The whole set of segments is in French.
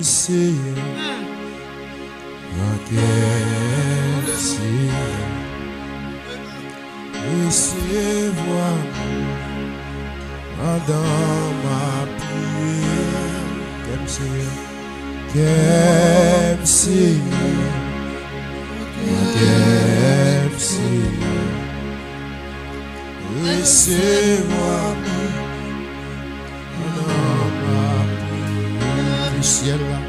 Seigneur, recevez-moi dans ma prière. Qu'aime Seigneur, recevez-moi dans ma prière. Du ciel là,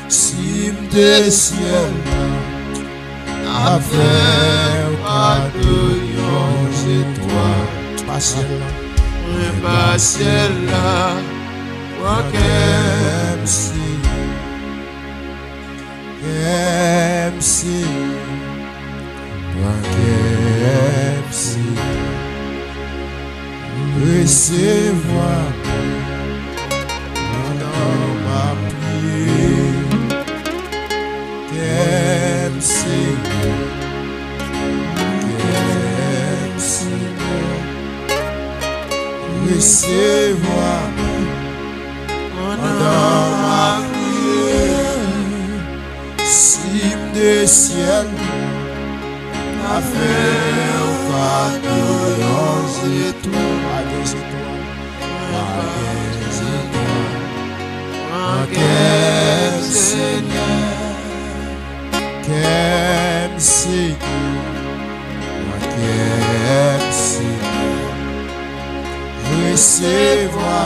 cime des ciels là, affaire pas de étoiles. Pas ciel là, pas ciel là, qu'aime Seigneur, qu'aime Seigneur, qu'aime Seigneur, recevez-moi dans ma prière. Qu'aime Seigneur, qu'aime Seigneur, recevez-moi dans ma prière. Cime des ciels, affaire pas de étoiles. Qu'aime Seigneur, qu'aime Seigneur, qu'aime Seigneur, recevez-moi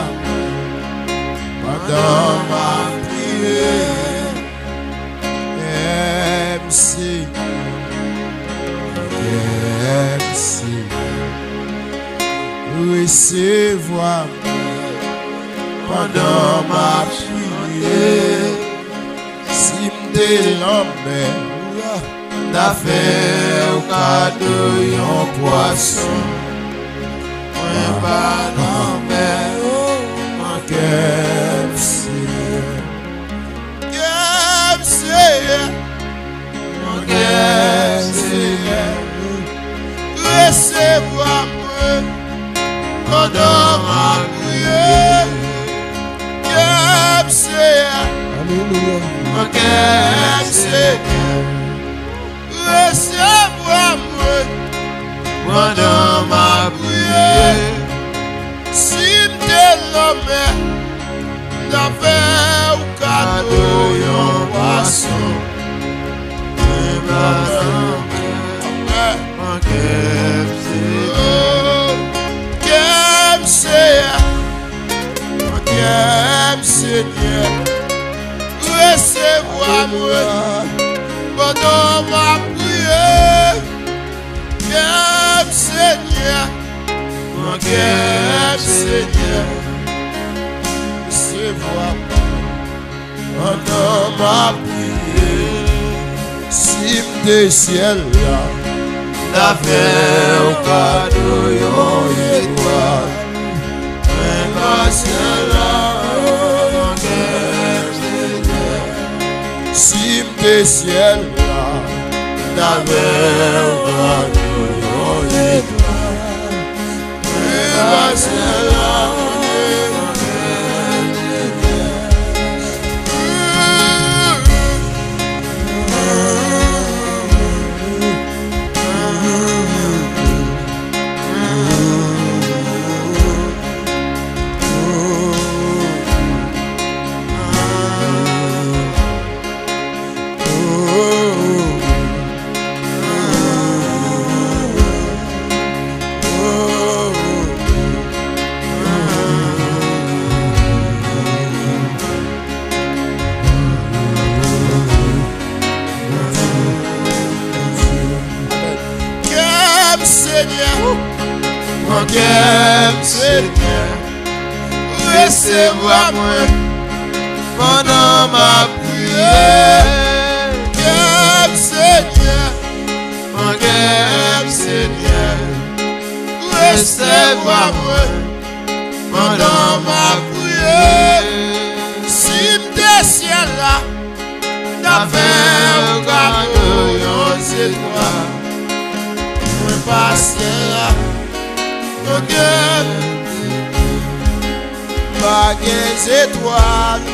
pendant ma prière. Qu'aime Seigneur, qu'aime Seigneur, recevez-moi pendant ma prière. Cime de l'homme, d'affaires au cas de yon poisson. Pas d'homme, qu'aime Seigneur, qu'aime Seigneur, qu'aime Seigneur, recevez-moi pendant ma prière. Qu'aime Seigneur, qu'aime Seigneur, recevez-moi pendant ma prière. Cime de l'homme, d'affaire au cadeau, yon poisson. Qu'aime Seigneur, qu'aime Seigneur, qu'aime Seigneur, recevez-moi pendant ma prière. Qu'aime Seigneur, qu'aime Seigneur, recevez-moi pendant ma prière. Cime des ciels là, d'affaire au cadeau, yon étoile. Pas ciel là, qu'aime Seigneur, cime des ciels là, d'affaire au cadeau, yon étoile. Pas ciel là, qu'aime Seigneur, recevez-moi pendant ma prière. Qu'aime Seigneur, qu'aime Seigneur, recevez-moi pendant ma prière. Cime des ciels là, d'affaires au cadeau, yon étoile. Pas ciel là, pas des étoiles,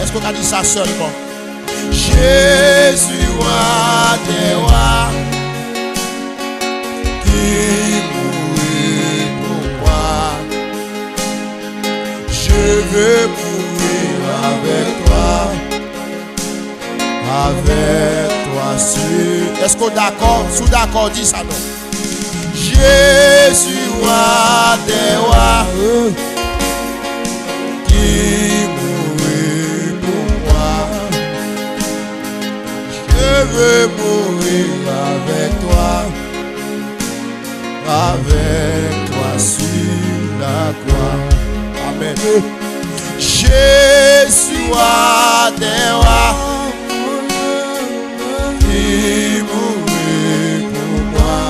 Est-ce qu'on a dit ça seulement? Jésus, roi des rois, qui mourit pour moi. Je veux mourir avec toi sur. Est-ce qu'on est d'accord? Sous d'accord, dis ça non. Jésus, roi des rois, qui mourit pour moi. Je veux mourir avec toi sur la croix. Amen. Jésus, roi des rois, qui mourit pour moi.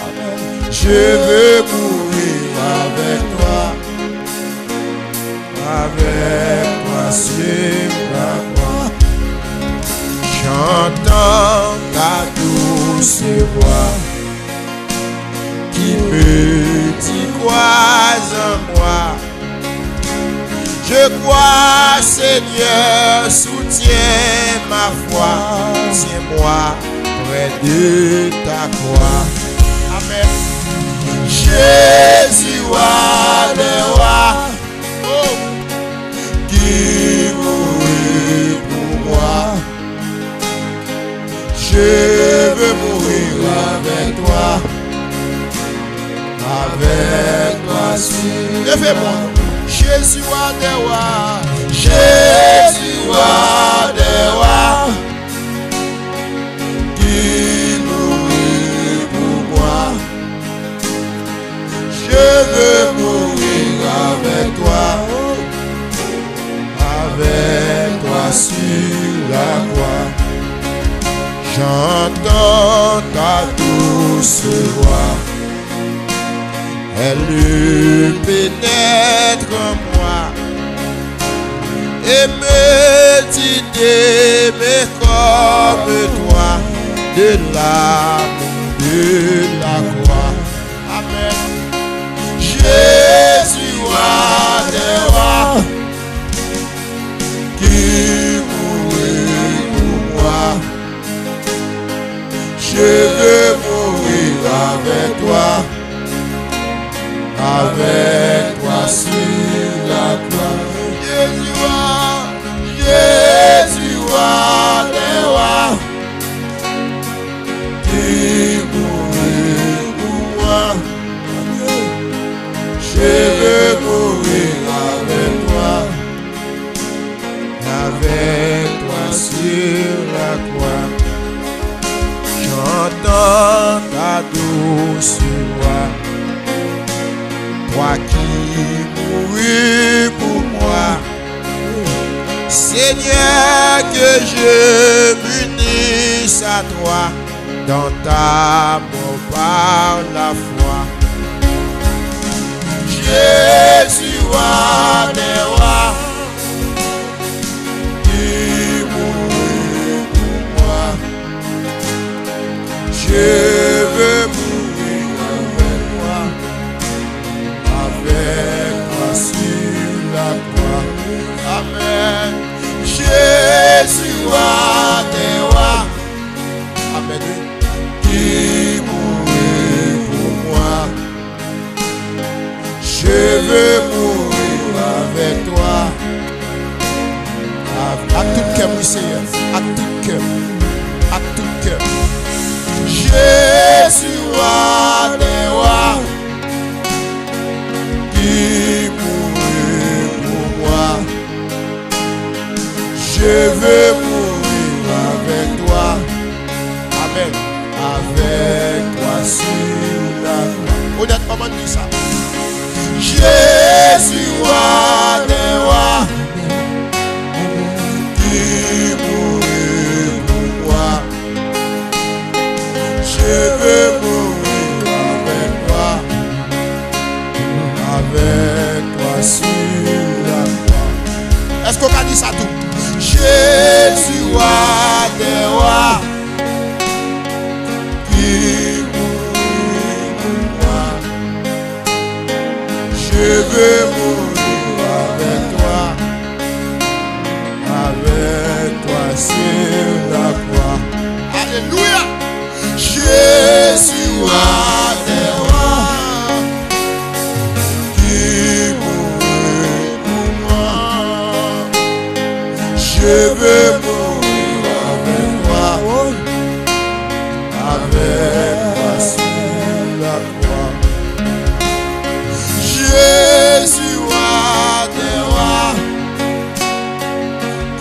Amen. Je veux mourir avec toi sur la croix. J'entends ta douce voix qui me dit crois en moi. Je crois, Seigneur, soutiens ma foi. Tiens-moi près de ta croix. Amen. Jésus, roi des rois, qui mourit pour moi. Je veux mourir avec toi. Avec toi, levez-moi. Jésus, roi des rois, Jésus, roi des rois, qui mourit pour moi. Je veux mourir avec toi sur la croix. J'entends ta douce voix, elle pénètre en moi et me dit d'aimer comme toi, de l'amour de la croix. Amen. Jésus, roi des rois, qui mourit pour moi. Je veux mourir avec toi sur la croix. Jésus, roi des rois, qui mourit pour moi. Je veux mourir avec toi sur la croix. J'entends ta douce voix, toi qui mouris pour moi. Seigneur, que je m'unisse à toi dans ta mort par la foi. Jésus, roi des rois, qui mourit pour moi. Je veux mourir avec toi sur la croix. Amen. Jésus, roi des rois, amen, qui mourit pour moi. Je veux mourir avec toi. À tout cœur, oui, Seigneur. À tout cœur. À tout cœur. Jésus, roi des rois, qui mourit pour moi. Je veux mourir avec toi. Amen. Avec toi sur la croix. Honnêtement, on dit ça. Jésus, roi des rois, qui mourit pour moi. Je veux mourir avec toi sur la croix. Est-ce qu'on a dit ça tout? Jésus, roi des rois, qui mourit pour moi. Je veux mourir avec toi sur la croix. Alléluia. Jésus, roi des rois, qui mourit pour moi. Je veux mourir avec toi sur la croix. Jésus, roi des rois,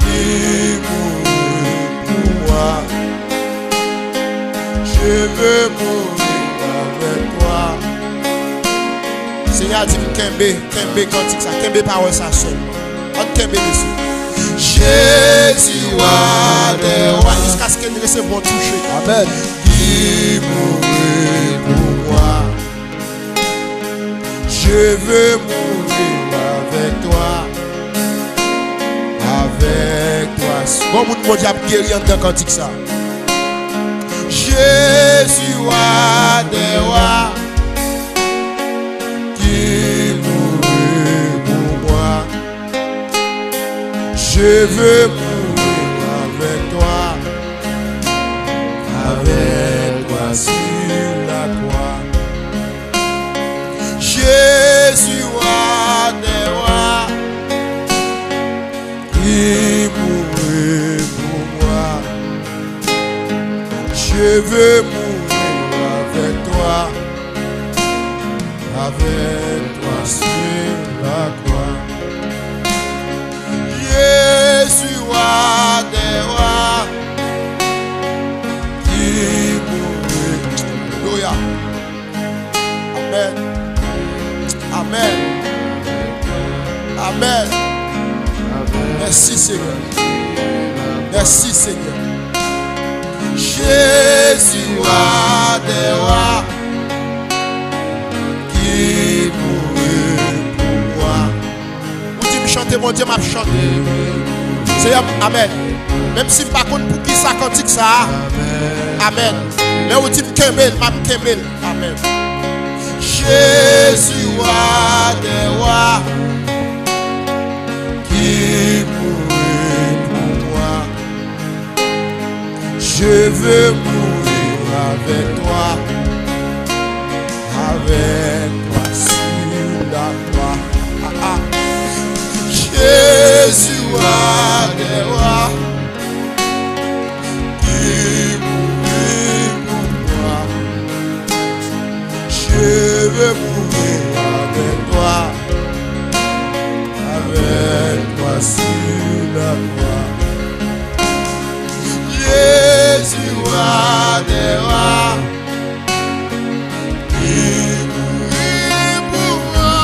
qui mourit pour moi. Je veux mourir avec toi. Seigneur dit Kembe cantique ça, Kembe parole ça seul. On Kembe monsieur. Jésus, roi des rois, jusqu'à ce qu'elle reste bon toucher. Amen. Qui mourit pour moi. Je veux mourir avec toi. Avec toi. Bon, mon diable guéri en tant cantique ça. Jésus, roi des rois, qui mourit pour moi. Je veux mourir avec toi sur la croix. Jésus, roi des rois, qui mourit pour moi. Je veux mourir avec toi sur la croix. Jésus, roi des rois, qui mourit. Alléluia. Amen. Amen. Amen. Merci Seigneur. Merci Seigneur. Jésus, roi des rois, qui mourit pour moi. Vous dites, chantez mon Dieu, m'a chanté. Seigneur, amen. Même si par contre pour qui ça cantique ça. Amen. Mais vous dites, Kemel, m'a Kemel. Amen. Jésus, roi des rois, qui mourit pour moi. Je veux mourir avec toi sur la croix. Jésus, roi des rois, qui mourit pour moi. Je veux mourir avec toi sur la croix. Jésus, roi des rois, qui mourit pour moi.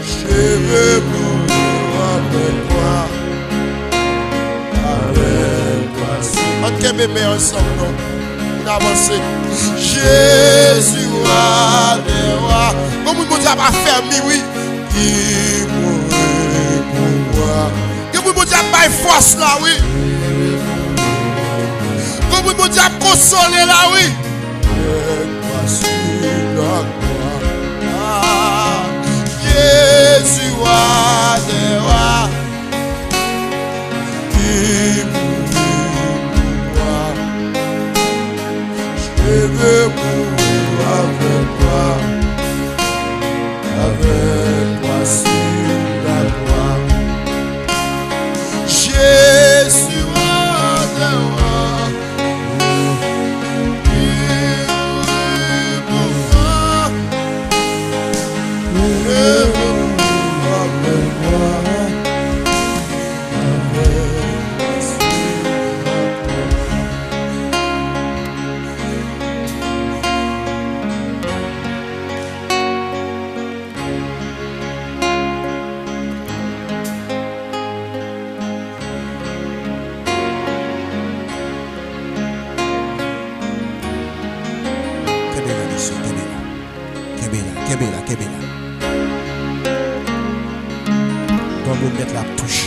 Je veux mourir avec toi sur la croix. Ensemble, on avance. Jésus, roi des rois, comme vous avez affermi, oui, qui mourit pour moi. Que vous avez force là, oui. Comme vous avez consolé là, oui. Jésus, roi des rois, qui mourit pour moi. Je veux mourir avec toi sur la croix. Jésus, roi des rois, qui mourit pour moi. Je veux mourir avec toi sur la croix. Kebela. Doit vous mettre la touche.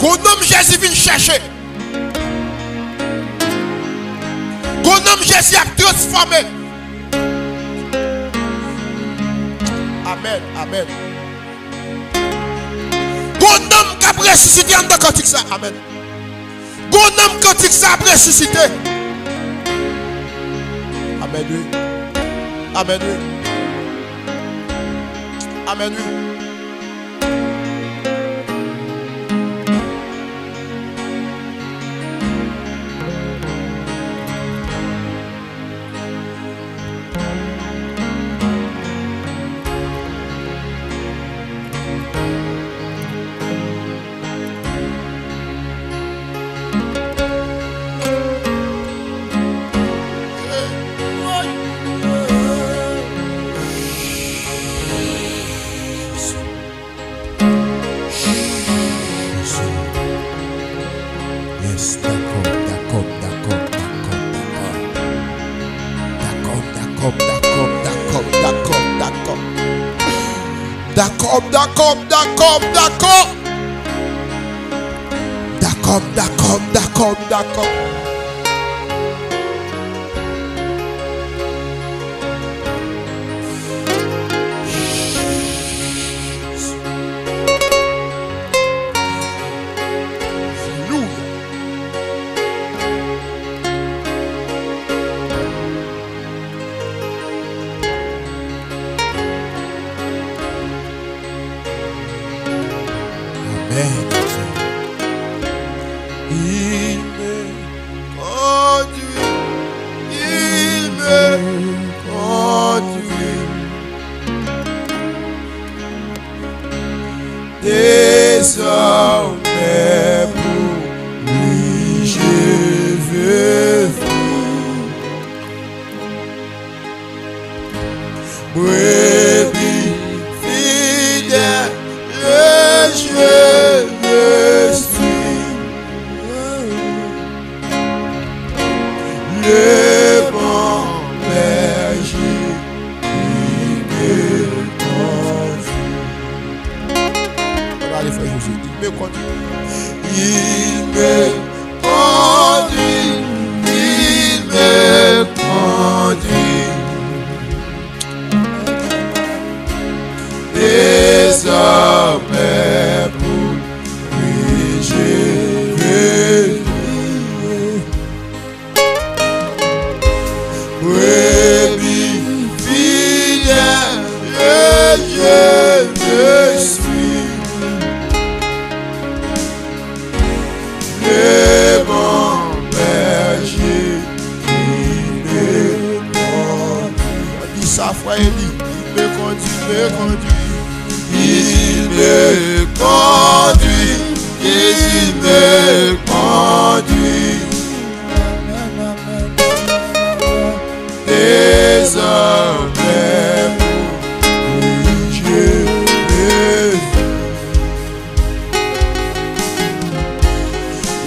Qu'on nomme Jésus vient chercher. Qu'on nomme Jésus a transformé. Amen. Qu'on nomme qui a ressuscité en dans cantique ça. Amen. Qu'on nomme cantique ça a ressuscité. Amen. D'accord. le bon berger qui me conduit. Regardez, frère Jésus, il me conduit. Il me conduit, il me conduit. Désormais pour lui j'ai vécu. Brebis fidèle, je suis. Le bon berger qui me conduit. Dis ça, frère Eli. Il me conduit, Il me conduit, il me conduit. Désormais pour lui je vais.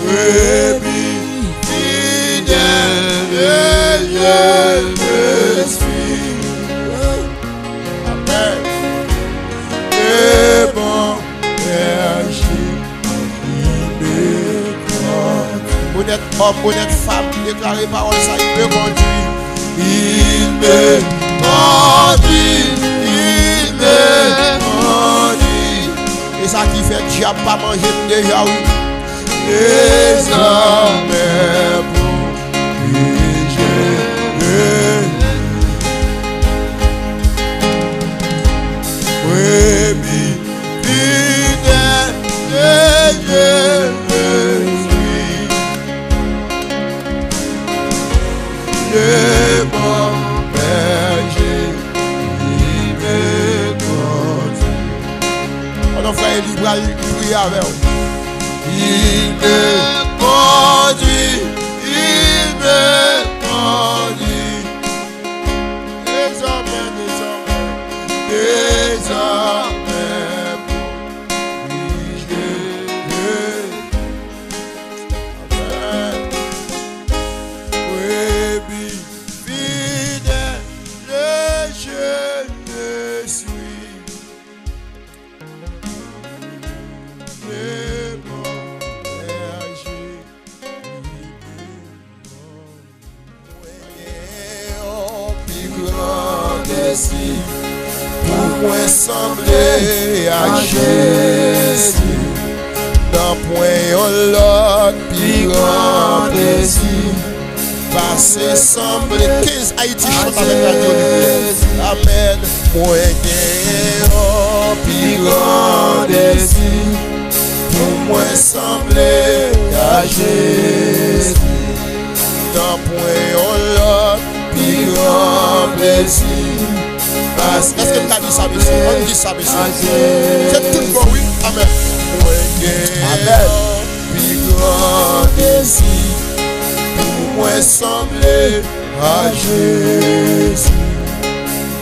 Brebis fidèle, je suis. Amen. Le bon berger qui me conduit. Honnête homme, honnête femme, déclarez parole ça, il me conduit. Il me conduit, il me conduit. Et ça qui fait diable pas manger déjà, oui. Désormais pour lui je vais. Brebis fidèle, je suis. Le bon berger qui me conduit. On a frère Eli, il va prier avec vous. Il me conduit, il me conduit. Désormais, Désormais pour lui je vais. Amen. Brebis fidèle, je suis. Le bon berger qui me grand désir pour moi sembler à Jésus. Dans point l'autre plus grand désir Passer sembler 15 Haïti chante avec la Dieu. Amen. moi gagnant plus grand désir pour moi sembler à Jésus. Dans point l'autre plus grand plaisir. Est-ce que tu as dit ça, monsieur? On dit ça, monsieur. C'est tout bon, oui. Amen. Amen. Plus grand désir pour moi sembler à Jésus.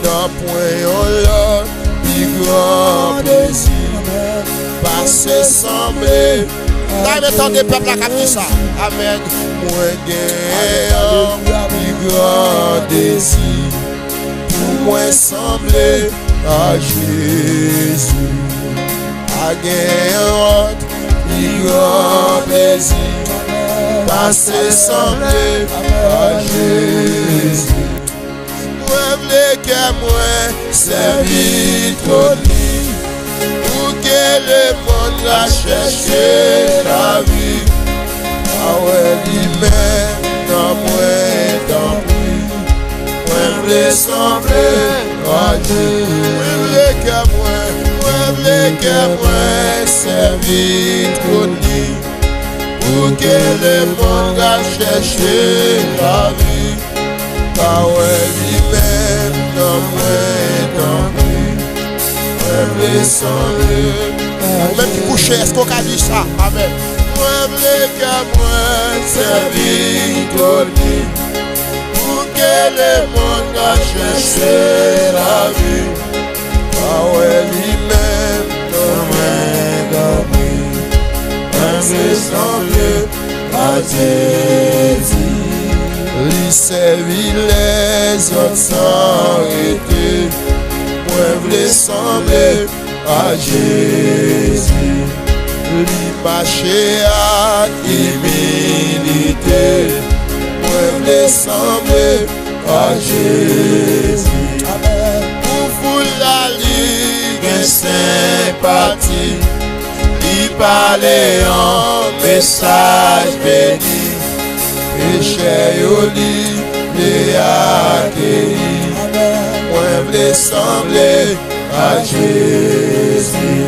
Dans point l'autre plus grand désir passer sembler. Là, mettons des peuples à qui ça. Amen. Moi gagnant plus grand désir pour moi sembler à Jésus. À gagnant plus grand plaisir passer sembler à Jésus. Moi v'lais que moi servir trop libre pour que le monde a cherché la vie. Ah ouais, lui-même dans moi tant pis. Moi v'lais sembler à Dieu. Moi v'lais que moi servir trop libre pour que le monde a cherché la vie. Ah ouais, lui-même dans moi tant pis. Moi v'lais sembler. Même qui couche, est-ce qu'on a dit ça? Amen. Moi v'lais que moi servir trop libre pour que le monde a cherché la vie. Ah ouais, lui-même dans moi tant pis. Moi v'lais sembler à Jésus. Li servi les autres sans arrêter. Moi v'lais sembler à Jésus. Li marcher à humilité. Moi v'lais sembler à Jésus. Pour vous la ligue sympathie. Il parlait en message béni. Péché yoli les accueillis. Moi v'lais sembler à Jésus.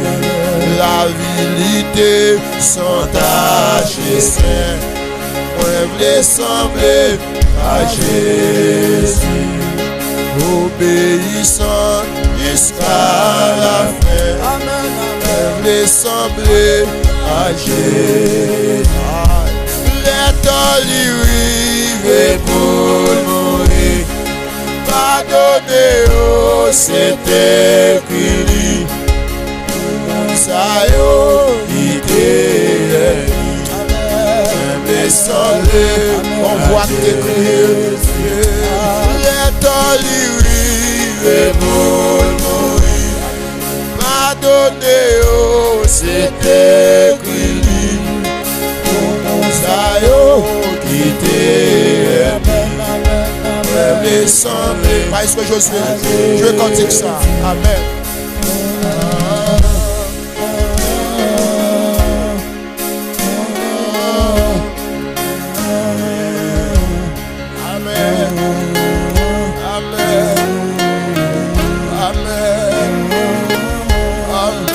La vilité sans tâche et saint. Moi v'lais sembler à Jésus. Obéissant jusqu'à la fin. Moi v'lais sembler à Jésus. L'État pour mourir, pardonnez, oh, c'est écrit. Ça y est, mais semblez, on voit t'écrire. L'État pour mourir, pardonnez, oh, c'est écrit. Parce que je cantique ça. Amen. Amen. Amen. Amen. Amen.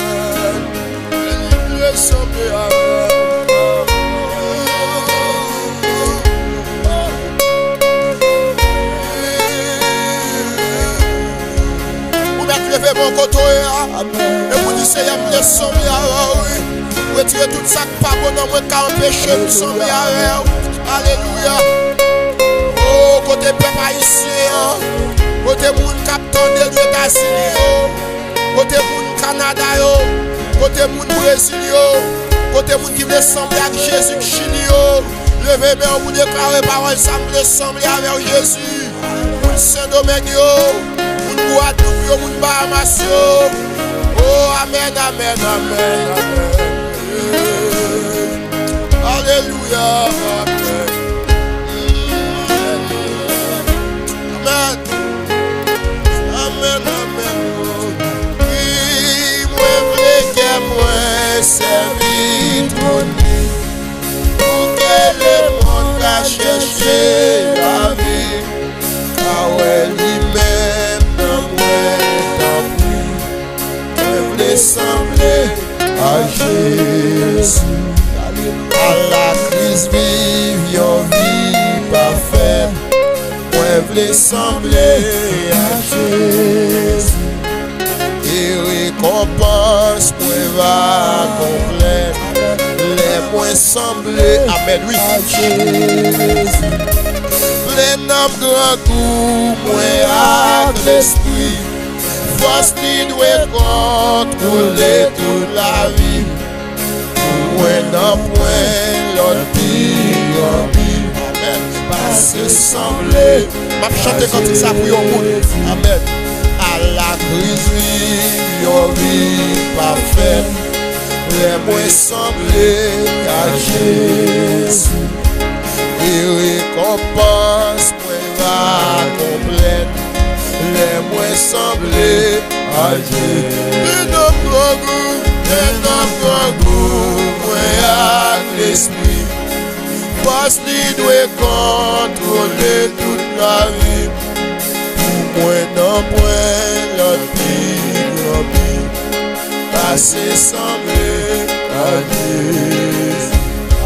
Mon côté, et vous dites, Seigneur, me laisse sembler à oui. Retirez tout ça qui pas bon dans moi, qui empêche de sembler à alléluia. Oh, côté peuple haïtien, côté moun capitaine des États-Unis, côté moun Canada, côté moun Brésil, côté moun qui veut sembler avec Jésus qui chine. Levez-moi, vous déclarez parole, ça me laisse sembler avec Jésus. Moun Saint-Domingue, Guadeloupe, moun Bahamas. Oh, amen, amen, amen, amen. Alléluia. Amen. Amen, amen. Oui, moi, vrai que moi, servir pour lui. Pour que le monde a cherché la vie. Ah ouais, lui-même. Sembler à Jésus. À la crise vive, yon vie parfaite. Moi v'lais sembler à Jésus. Et récompense moi va complète. Les moins sembler, amen, oui, à Jésus. Plein d'âme grand goût, moi à l'esprit. Force qui doit contrôler toute la vie. Point en point, l'autre vie. Amen. Parce que sembler. Ma chanter quand ça pour yon monde. Amen. À la crise vive, yon vie parfaite. Les moins sembler à Jésus. Et récompense, point va complète. Les moins semblés à Jésus. Un homme grand goût, moi à l'esprit. Parce qu'il doit contrôler toute la vie. Pour moi non point l'autre vie. Passer semblé à Jésus.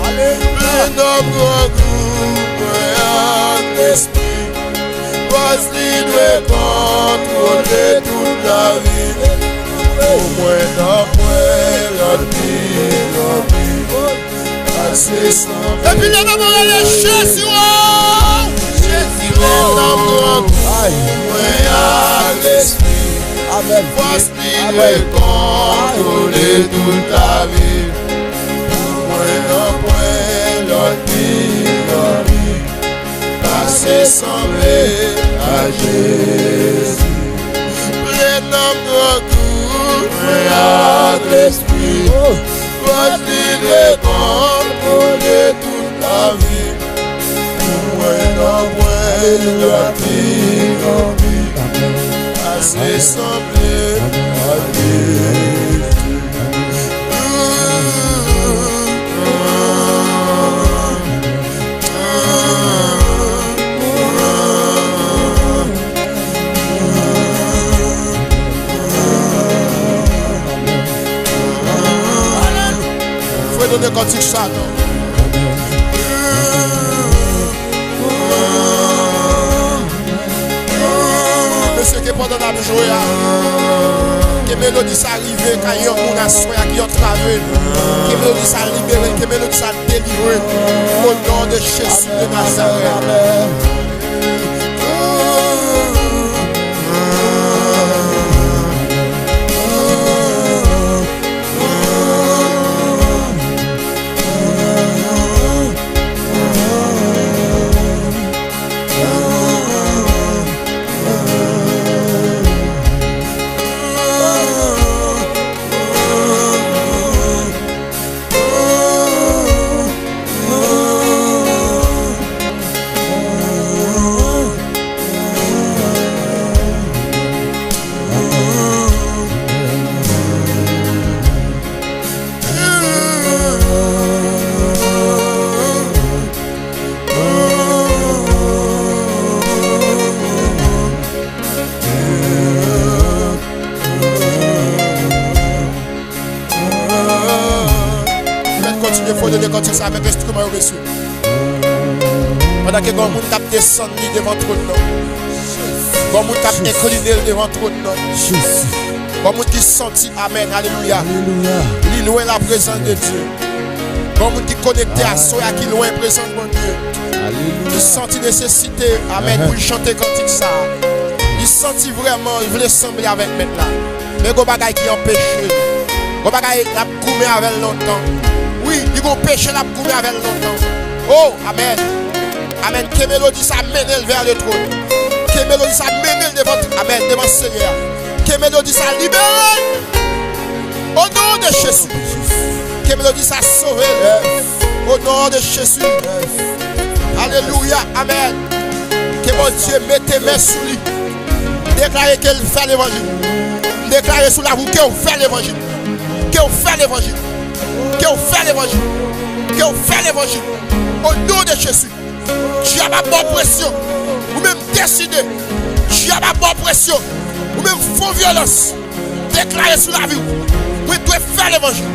Un homme grand goût, moi à l'esprit. Parce qu'il doit contrôler toute la vie. Au moins d'après l'autre vie. Assez sans. Et puis là, maman, elle est Jésus. Jésus, l'homme grand. Moi à l'esprit. Amen. Parce qu'il doit contrôler toute la vie. Au moins d'après l'autre vie. assez semblé à Jésus. Plein de tout, à l'esprit, voici les bons de toute la vie. Point la vie, assez semblé à Jésus. Faut donner cantique ça, non? Monsieur qui pendant la joie, que mélodie s'arrive quand il y a un assoya qui a travaillé, que mélodie ça libéré, que mélodie ça délivré, au nom de Jésus de Nazareth. Ça avec instrument au monsieur. Pendant que mon monde tape descendre devant trop de nom. Mon monde tape incliné devant trop de nom. Mon monde qui sentit amen, alléluia. Il loin la présence de Dieu. Mon monde qui connecté à soi qui loin la présence de mon Dieu. Il sentit nécessité, amen, pour chanter cantique ça. Il sentit vraiment, il voulait sembler avec maintenant. Mais il y a des bagages qui empêchent. Il y a des bagages qui ont coupé avec longtemps. Oui, il va pécher la gourmet avec longtemps. Oh, amen. Amen. Que mélodie ça mène vers le trône. Que mélodie ça mène devant, amen, devant le Seigneur. Que mélodie ça libère. Au nom de Jésus. Que mélodie ça sauve. Au nom de Jésus. Alléluia. Amen. Que mon Dieu mette tes mains sur lui. Déclarez qu'il fait l'évangile. Déclarez sous la voûte qu'il fait l'évangile. Qu'il fait l'évangile. Que vous faites l'évangile. Que vous faites l'évangile. Au nom de Jésus. Dieu a ma bonne pression. Ou même décider. Dieu a ma bonne pression. Ou même faux violence. Déclarer sur la vie. Vous devez faire l'évangile.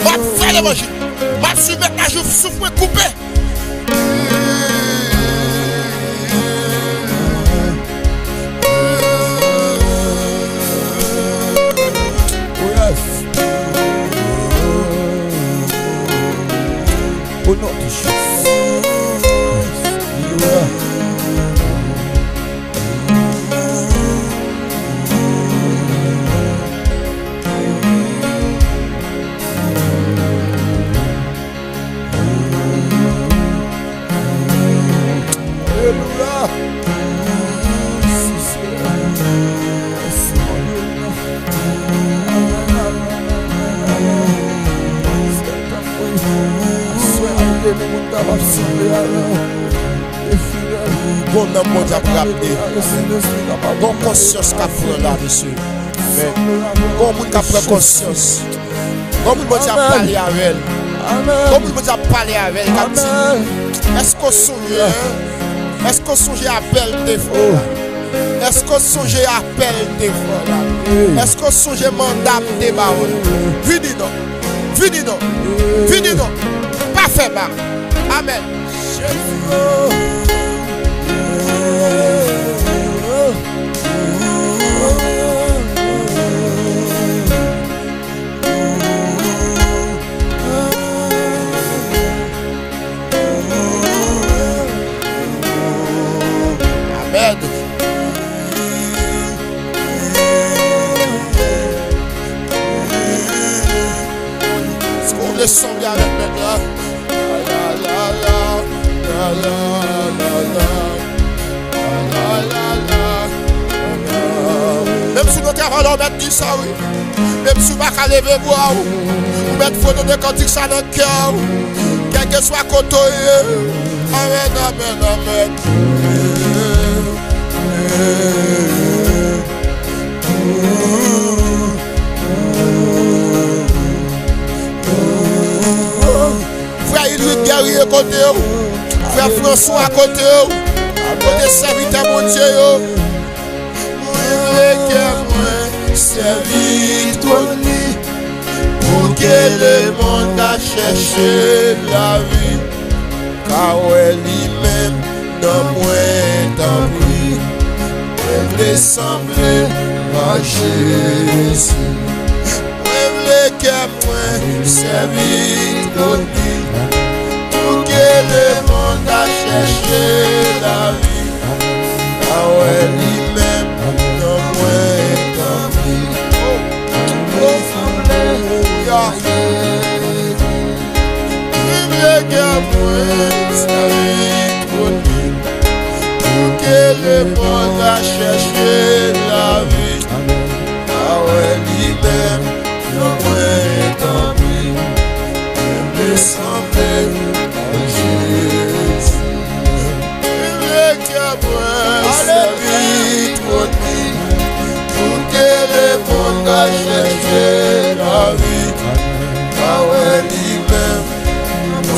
Vous devez faire l'évangile. Vous devez mettre la joue souffle coupé. Au nom de Jésus. Bon homme, bon diable, bon conscience qu'a pris là, monsieur. Bon monde qui a pris conscience. Bon monde qui a parlé avec elle. Bon monde qui a parlé avec elle. Est-ce qu'on songe? Est-ce qu'on songe à appel des fois? Est-ce qu'on songe à appel des fois? Est-ce qu'on songe à mandat des barons? Venez non. Venez non. Venez non. Pas fait mal. Amen. Amen. Est-ce qu'on le sent bien avec maintenant? La la la la la la. on met du ça, oui. Même si vous ne pouvez pas lever bois, vous mettez photo de cantique ça dans le cœur. Quel que soit côté. Amen, amen, amen. Frère Idriss Guerrier côté. Frère François à côté. Côté serviteur mon Dieu. Servir ton lit pour que le monde a cherché la vie. Car lui-même dans moi t'en prie, elle semblait à Jésus. Le cœur moi servir ton lit pour que le monde a cherché la vie. Car lui-même dans moi t'en prie. Le cœur moi servir ton lit pour que le monde a cherché la vie. Ah ouais, lui-même, non, ouais, tant pis, me semblait à Jésus. Le cœur moi servir ton lit pour que le monde a cherché la vie. Ah ouais, lui-même,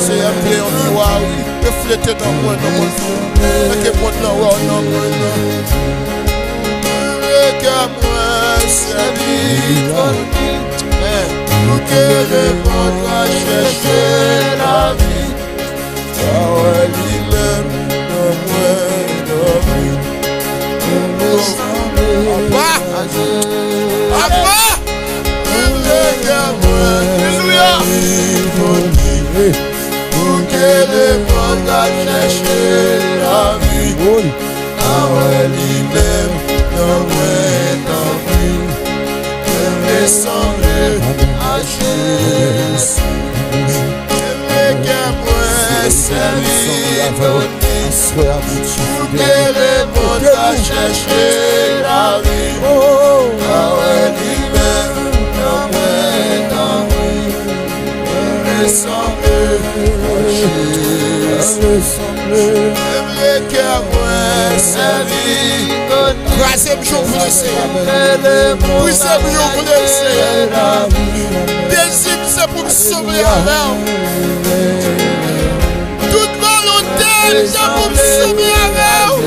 c'est un peu en miroir, oui. Refléter dans moi, dans mon fond. Mais que mon nom, non, non, non. Le cœur moi servir ton lit pour que le monde a cherché la vie. Ah ouais, lui-même, non, moi, non, me semblait à Jésus. Le cœur moi servir ton lit pour que le monde a cherché la vie. Ah ouais, lui-même, non, ouais, tant pis, me semblait à Jésus. Le cœur moi servir ton lit pour que le monde a cherché la vie. Ah ouais, lui-même, non, ouais, tant pis, me semblait à Jésus. Le cœur moi servir ton lit. Troisième jour pour le Seigneur. Troisième jour pour le Seigneur. Deuxième c'est pour me sauver alors. Toute volonté c'est pour me sauver alors.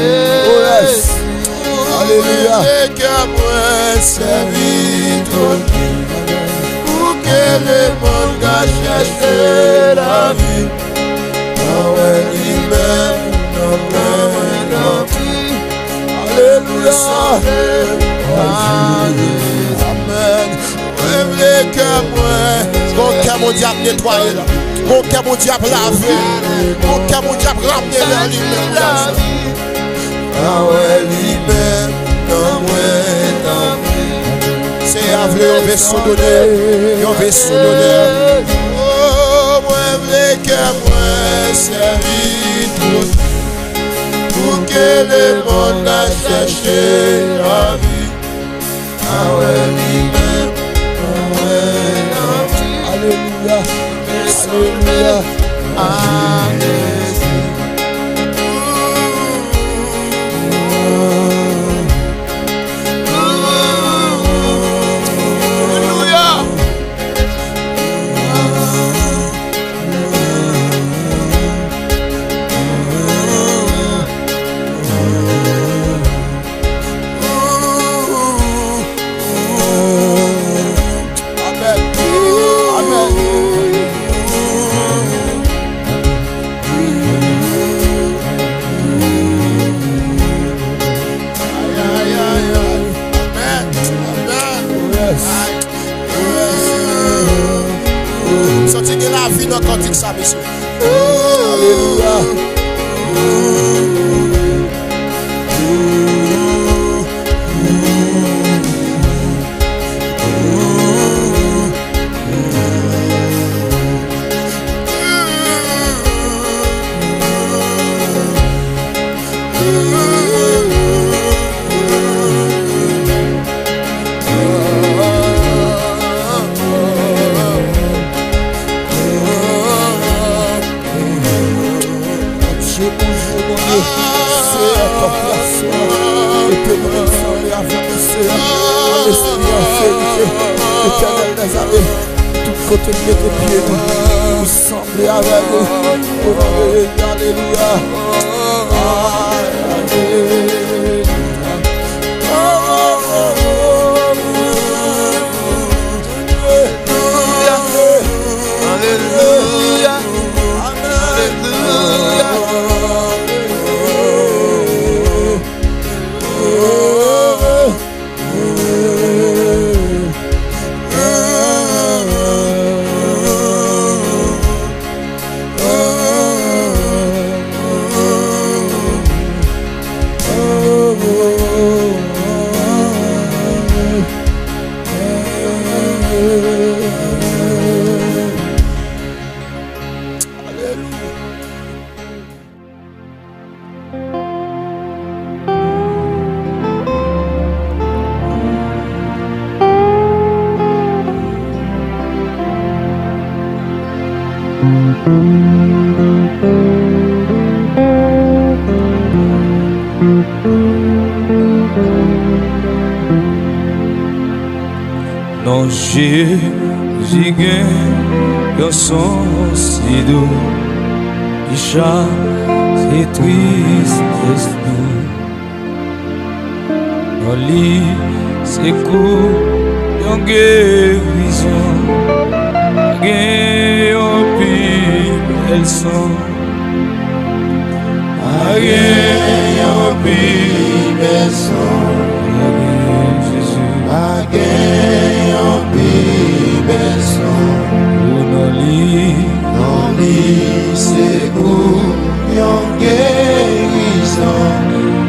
Alléluia. Le cœur moi servir ton lit pour que le monde a cherché la vie. Ah ouais, lui-même, non, non, alléluia. Amen. Le cœur moi, mon cœur mon diable nettoyé là. Mon cœur mon diable lavé. Mon cœur mon diable ramené vers lui-même. Ah ouais, lui-même, non, ouais, tant pis. C'est avalé un vaisseau d'honneur. Un vaisseau d'honneur. Le cœur moi servir ton lit pour que le monde a cherché la vie. Ah ouais, lui-même, alléluia, alléluia, la vie dans cantique ça, monsieur. Alléluia. Mettez-nous ensemble avec le Seigneur. En esprit, en vérité. Éternel des armées. Tout côté de tes pieds, nous sembler avec nous. Au nom de Jésus, alléluia. Alléluia. Non, Jésus gagne son si doux, il chasse et tristesse nous. Non, lit c'est court, yon guérison, gagne yon pire, elles sont. Gagne yon pire, elles sont. Again, your baby song. Non li c'est pour your guérison.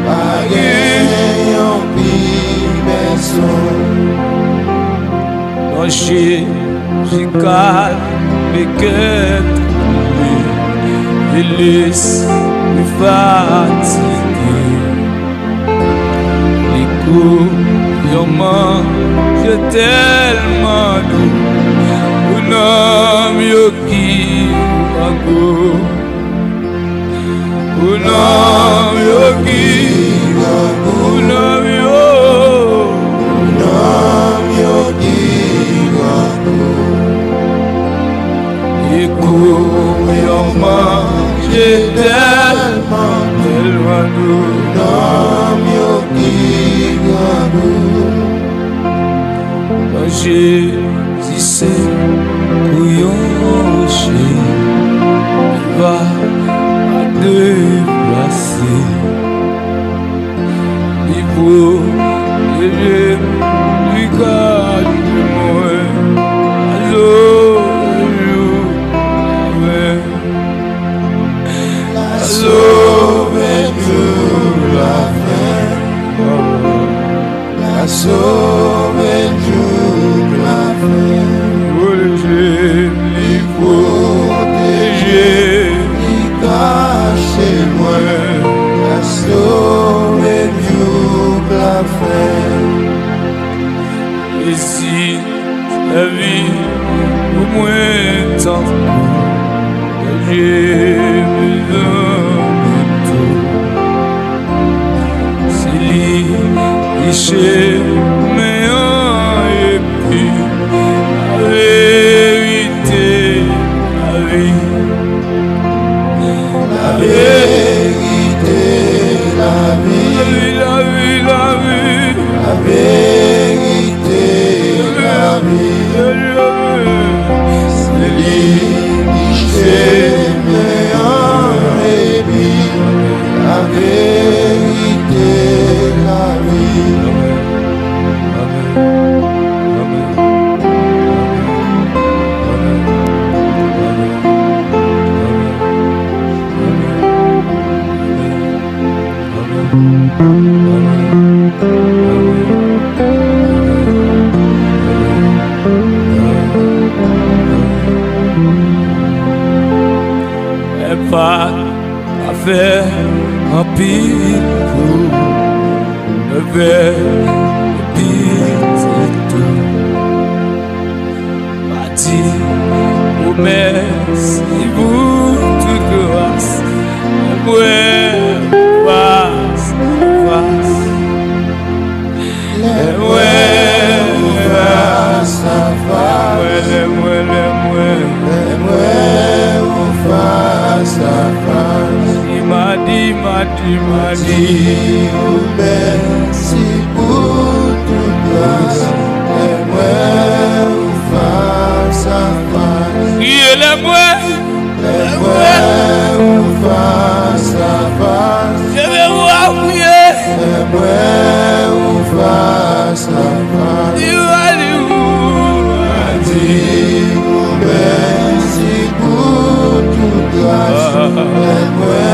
Again, your baby song. Non Jésus calme que il laisse me fatiguer. Les coups yon mange tellement doux. Un homme yo qui wango. Un homme yo qui wango. Un homme yo qui wango. Écoute yon mange tellement doux. Un homme yo qui wango. Jésus c'est couillonché, il va déplacer. Il faut que je lui garde moi. Sauver toute la fin. La sauver toute la fin. Il protéger, il cache moi. La sauver toute la fin. et si la vie au moins tant j'ai besoin de tout, c'est lui qui chez mais et puis la vérité, la vie, la vérité, la vie, la vie, la vie, la vérité, la vie, c'est lui qui chez la vérité, la vie. Pas à faire un pile pour le verre, le pile c'est tout. Bâti, vous merci pour toute grâce, ouais, face à face. merci pour toute grâce. Et moi, face à face. Il est moi. Et moi, face à face. Je vais voir prier. Et moi, face à face. Merci pour toute grâce. Et moi,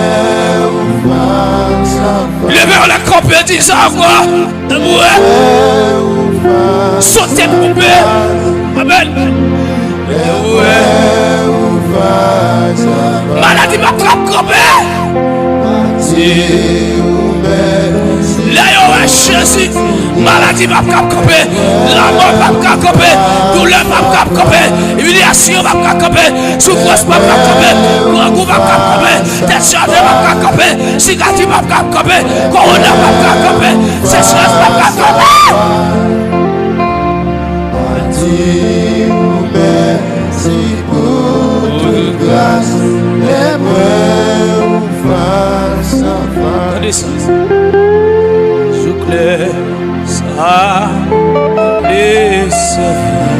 face à face. Levez la campe et dis ça quoi. Sautez mon père. Amen. Maladie m'a camper. Là, il y a Jésus. Maladie m'a camper. La mort m'a camper. Douleur m'a camper. Humiliation m'a camper. Souffrance m'a camper. L'angoisse m'a camper. Tension m'a camper. Cigarette m'a camper. Corona m'a camper. Sécheresse m'a camper. Merci pour toute grâce. Et moi, face à face. Je claire ça. Les servir.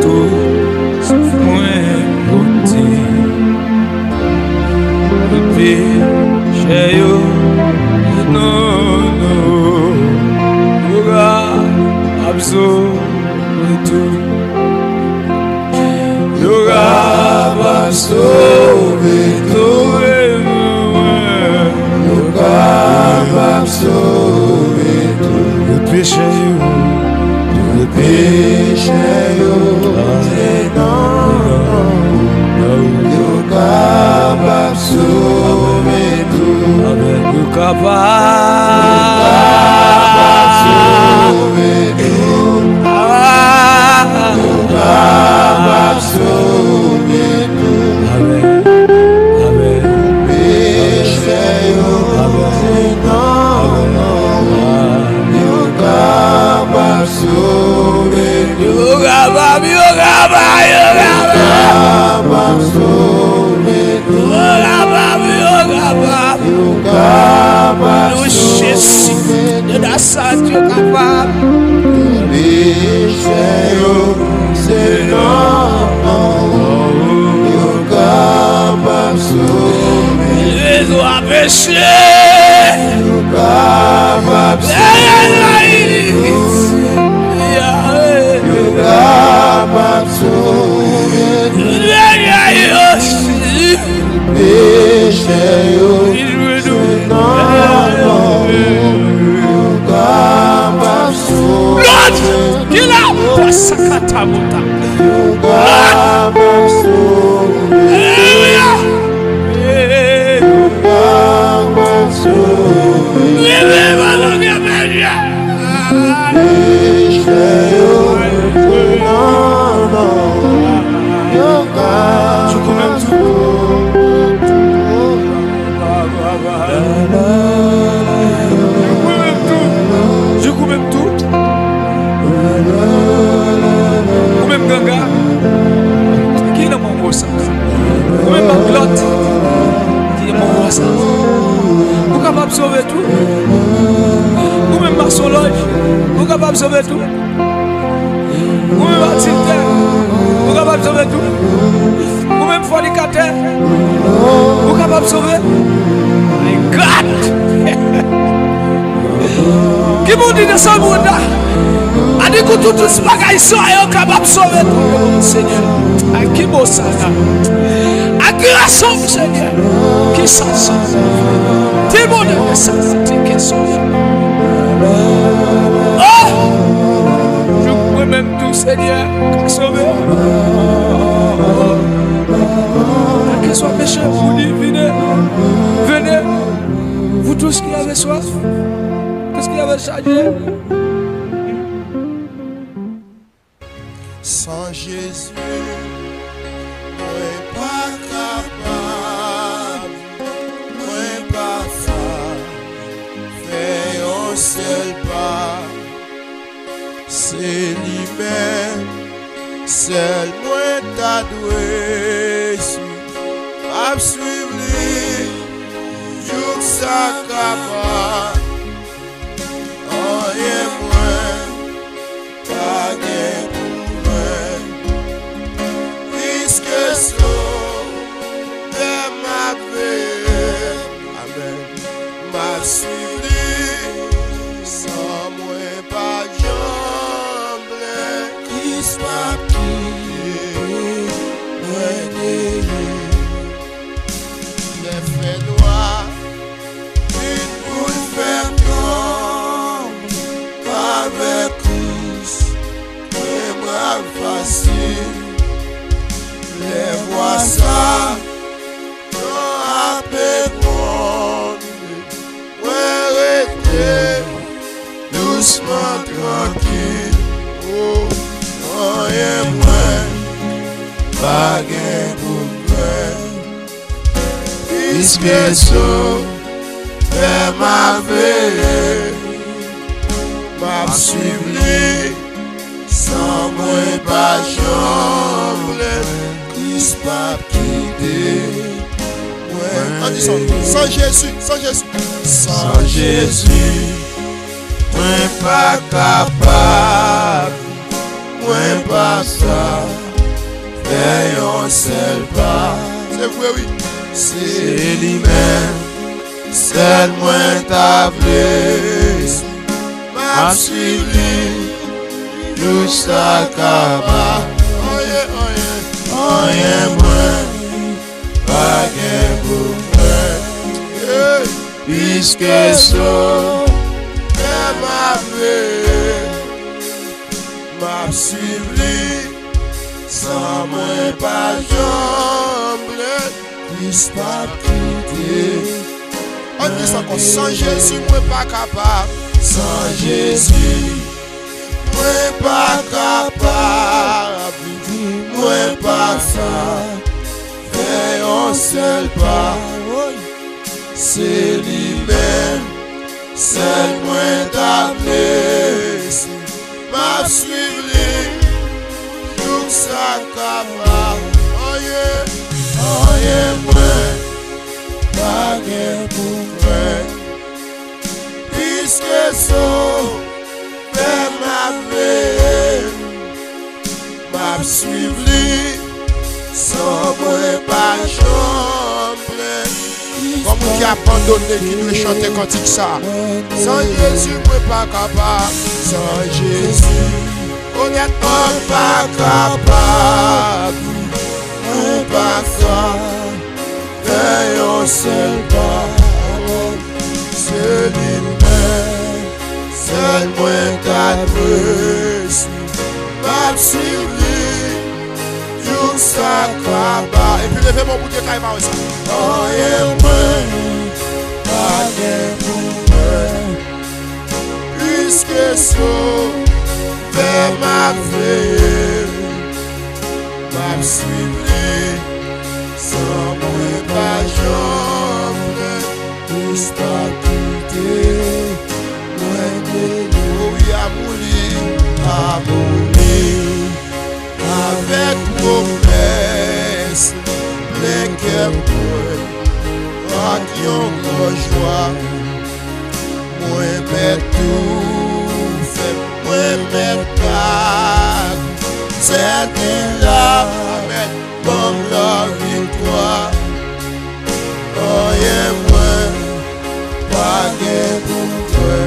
Tout ce moins beauté. Le péché. Non. Absorbe tout. Sauvé tout, le capable sauvé tout, le péché, c'est non, le capable sauvé tout, le capable sauvé tout, le capable sauvé tout. Dieu capable. C'est non, Dieu capable sauver. Les doigts péchés. Dieu capable sauver. Dieu capable sauver. Péché, c'est non, Dieu capable sauver. Qu'il a Sakata Mota. Vous capable de sauver tout. Vous-même Marsolage, vous capable de sauver tout. Vous-même Matilde, vous capable de sauver tout. Vous-même Fornicateur, vous capable de sauver. My God! Qui vous dit de ça, Bouddha? A dit que tout ce bagage sont capables de sauver tout, Seigneur. A qui beau ça? A qui la sauve, Seigneur? Qui s'en sauve? Tout le monde est ça, c'est qui sauve. Oh! Je crois même tout, Seigneur, qui sauve. Que soit péché, vous dites, venez, vous tous qui avez soif, tous qui avez chargé. Sans Jésus, moi pas capable, moi pas fort, fais un seul pas, c'est lui-même, seul moi t'a doué, à suivre lui, jour ça capable, rien moins, pas gain pour moi, puisque sauve ma vie, amen, ma suivi, sans moi pas jambe, Christ m'a pris, les faits noirs, une boule faire tomber, avec Christ, et moi facile, les voix ça, non après moi, rester doucement tranquille, oh, rien moins, pas gain pour moi. Puisque sauve ma vie, m'a suivi, sans moi pas chambre, Christ pas quitté. On dit ça. Sans Jésus, sans Jésus. Sans Jésus, moi pas capable, moi pas ça, faire un seul pas. C'est vrai, oui. C'est lui-même, seul moi t'a blessé, m'a suivi, jusqu'à Kaba. Rien moins, pas gain pour moi, puisque sauve ma vie, m'a suivi, sans moi pas jambe. Pas quitter. On dit ça encore. Sans Jésus, moi pas capable. Sans Jésus, moi pas capable. Moi pas ça. Fais un seul pas. C'est lui-même. Seul moi t'a blessé. M'a suivi. Tout ça capable. Oh yeah. Rien moins, pas gain pour moi, puisque sauve ma vie, m'a suivi, sans moi pas chambre. Comme qui a abandonné, qui doit chanter cantique ça. Sans Jésus, moi pas capable, sans Jésus, honnêtement pas capable. Pas ça, fais un seul pas, c'est lui-même, seul moi t'a blessé, m'a suivi, tout ça Kaba. Et puis levez mon bout de caïma aussi. Rien moins, pas gain pour moi, puisque sauve ma vie, m'a suivi. Sans moi pas jambe, Christ pas quitté, moi oui à mourir, avec promesse, plein cœur moi, qui ont grand joie, moi mets tout fait, moi mets pas, c'est là, amen. Comme la victoire, rien moins, pas gain pour toi,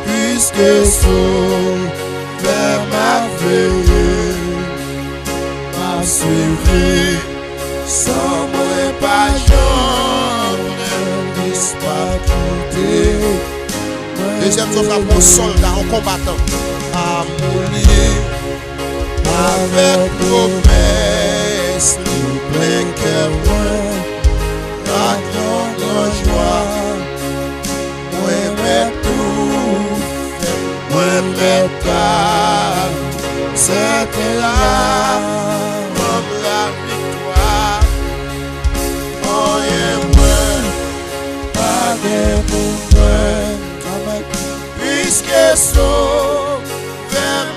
puisque sauve ma vie, m'a suivi, sans moi pas jambe, Christ pas quitté. Deuxième sauf la pour soldat, en combattant. À mourir. Avec promesse, plein cœur moi, avec grande joie, moi mets tout, moi mets pas, c'était là, comme la victoire, rien moins, pas gain pour moi, puisque sauve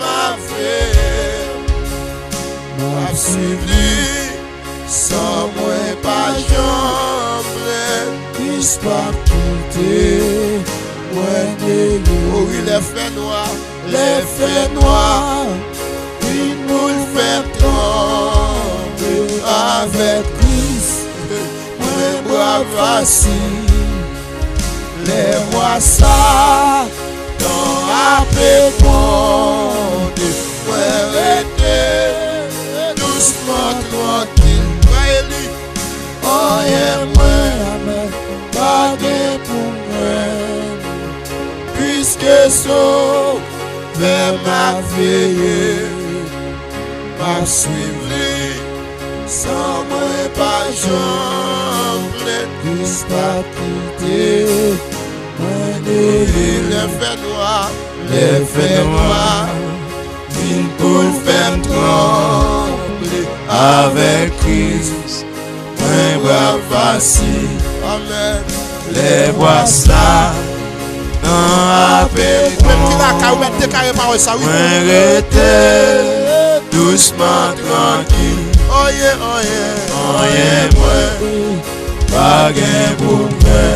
ma vie. M'a suivi, sans moi pas jambe, puisse pas quitter. Oh oui, les faits noirs, ils nous fait trembler avec Christ. Moi, voici, les voix ça, dans la paix monde. Moi, rester doucement tranquille. Oh, yeah, moi, pas de pour moi. Puisque sauvé m'a veillé, m'a suivi, sans moi pas jambe, puisse pas quitter. Les faits noirs, ils pour faire trembler avec Christ. Moi, bras facile, amen. Les voix ça. Doucement tranquille. Oh yeah, oh yeah. Oh yeah, moi. Pas gain pour moi.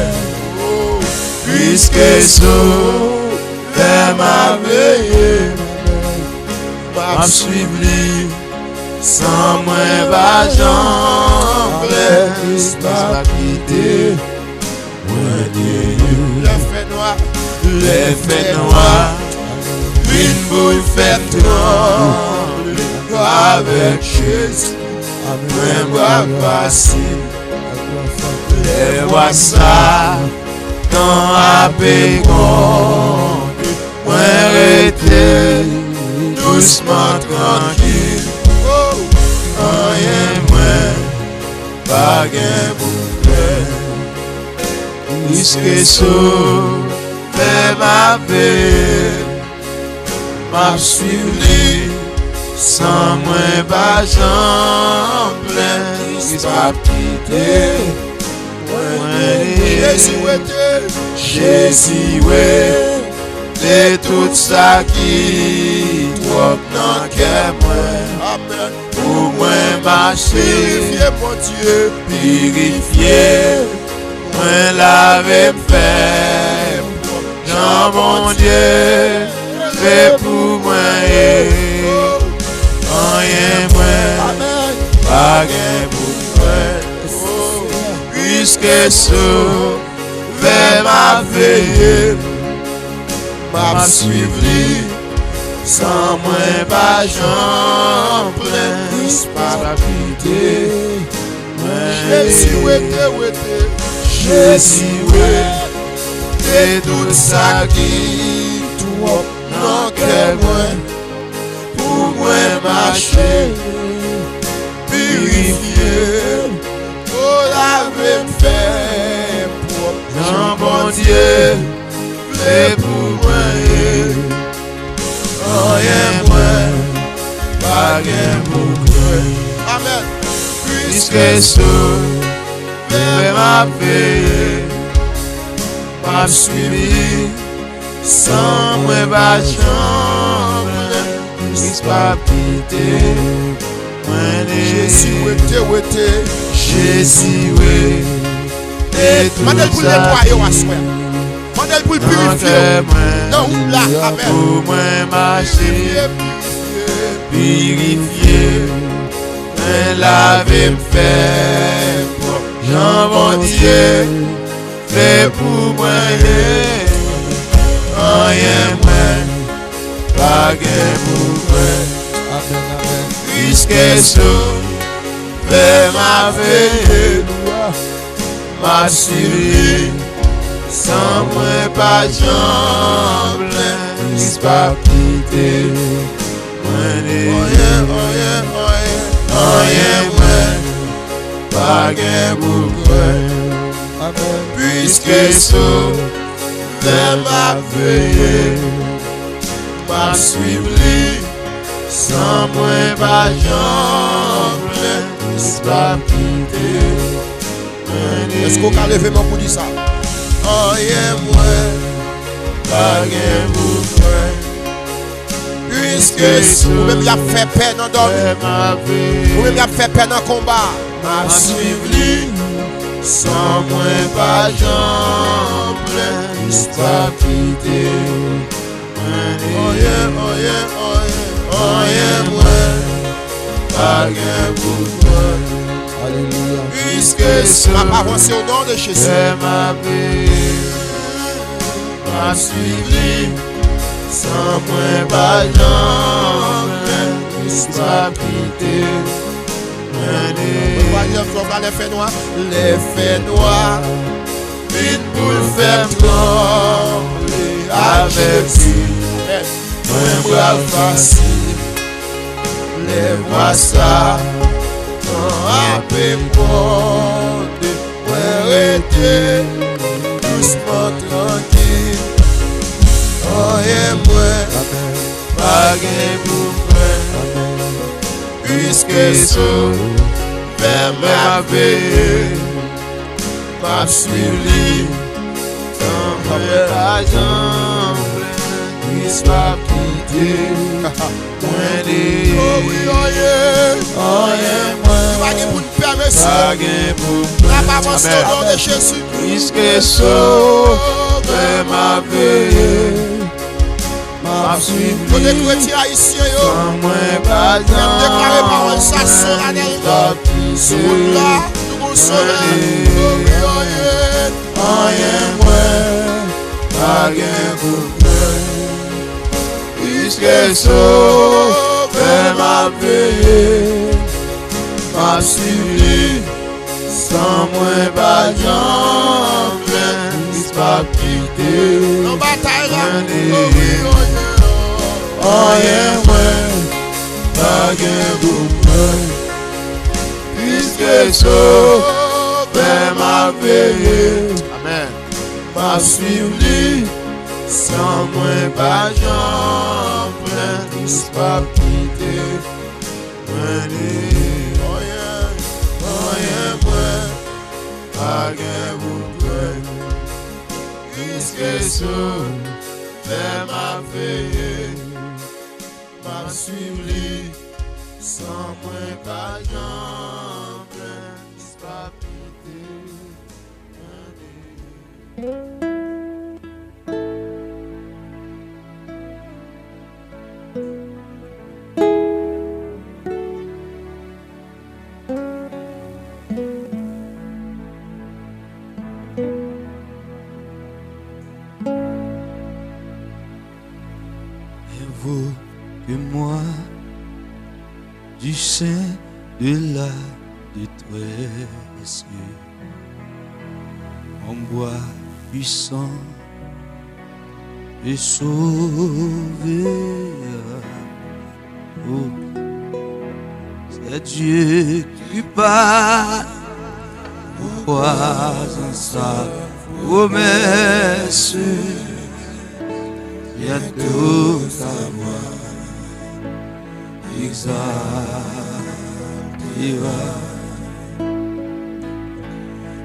Puisque sauvé m'a veillé, m'a suivi, sans moi pas jambe, puisse pas quitter. Les faits noirs, une boule fait trembler avec Jésus, un bras facile. Les voix ça, dans la paix grande, moi rester doucement tranquille. Rien moins, pas gain pour faire, puisque sauvé m'a veillé, m'a suivi, sans moi pas jambe, puisse pas quitter. Jésus, c'est tout ça qui trop dans cœur moi. Pour moi marcher, purifier, moi laver faire. Jean mon Dieu, fais pour moi. Rien moins, pas gain pour moi. Puisque sauvé m'a veillé, m'a suivi, sans moi pas jambe, puisse pas quitter. Jésus, c'est tout ça qui toi non que moi, pour moi marcher, purifier. Me faire pour Jean bon Dieu, fais pour moi. Rien moins, pas gain pour moi. Amen. Puisque sauvé m'a veillé, m'a suivi, sans moi pas jambe, puisse pas quitter. Jésus, Jésus, et tout Mandel pour nettoyer ou assoir. Mandel pour purifier. Non, là, amen. Pour moi marcher, purifier, me laver, me faire. Jean mon Dieu, fais pour moi. Rien moins, pas gain pour moi. Puisque sauvé m'a veillé, m'a suivi, sans moi pas jambe, puisse pas quitter. Rien moins, pas gain pour moi. Puisque sauvé m'a veillé, m'a suivi, sans moi pas jambe, puisse pas quitter. Est-ce qu'on a levé mon coup de ça? Rien moins, pas gain pour moi. Puisque vous-même y a fait peine dans le ma vie, vous-même y a fait peine dans le combat. m'a suivi, sans moi pas j'en plein, pas quitter. Oh yeah, oh yeah, oh yeah, oh yeah, moi, pas gain pour toi. Alléluia. Puisque ce Ma parole, c'est au nom de Jésus. c'est ma vie, m'a suivi, sans moi pas j'en plein, pas quitter. Les faits noirs. Les faits noirs, une boule fait trembler avec un bras facile. Les voix ça, un peu monde, arrêtez, doucement tranquille. Oh et moi, pas gain pour moi, puisque ce vers ma veille, m'a suivi, sans la jambe, puisse pas quitter. Oh oui, oh yeah, Pas de pour nous permettre. pas gain pour La parole, c'est au nom de Jésus. puisque sauve ma veille, m'a Nous suivi, les chrétiens haïtiens, sans moi pas nous déclarer parole ça solennellement. Ce monde-là, nous nous sauvons. Puisque sauve ma vie, m'a suivi, sans moi pas j'en plein, pas quitter. Nos batailles là, Oh yeah, pas gain pour moi, puisque sauve ma vie. Amen. M'a suivi, sans moi pas j'en plein, pas quitter. Oh yeah, moi, pas gain pour moi, puisque sauve ma vie. M'a suivi, sans moi pas j'en plein, pas quitter. Vous que moi du sein de la détresse, en bois puissant et sauver. Oh, c'est Dieu qui parle, pourquoi en sa promesse. Il y a tout à voir, exaltera.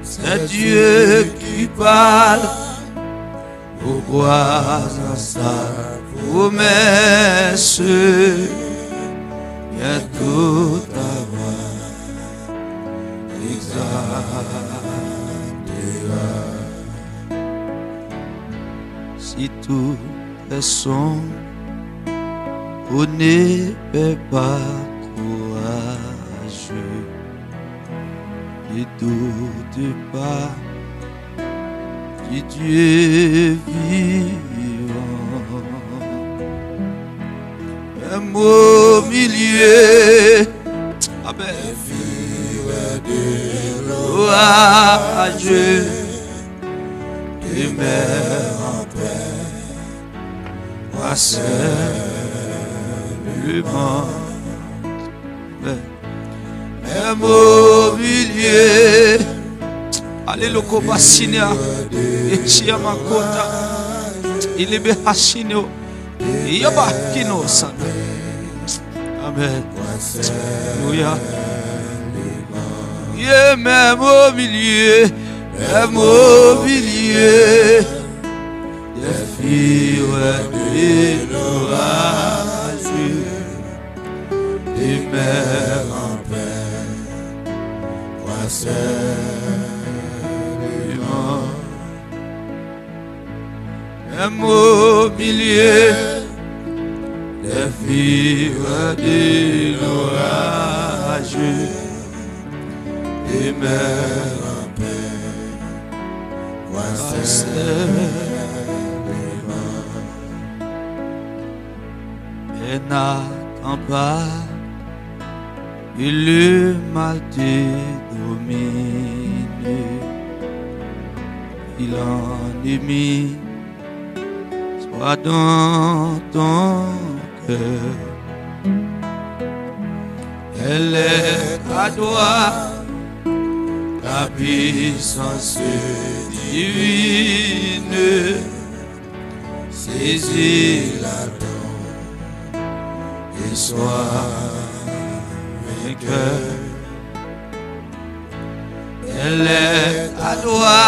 C'est Dieu qui parle, pourquoi en sa promesse. Il y a tout à voir, exaltera. Si tout son, on ne peut pas courageux, ne doute pas du Dieu vivant. Même au milieu, de l'orageux, des mers en paix. Seulement, même au milieu, allez le cobassinia, et tia makota, il est bien hachino, et yaba kino sana. Amen. Alléluia. Yeah, même au milieu, des filles de l'orage, des mers en paix, même au milieu des vivres de l'orage, et même en paix, voici et n'attends pas que le mal te domine, il en est mis soit dans ton cœur. Elle est à toi, la puissance divine, saisis-la donc et sois vainqueur. Elle est à toi,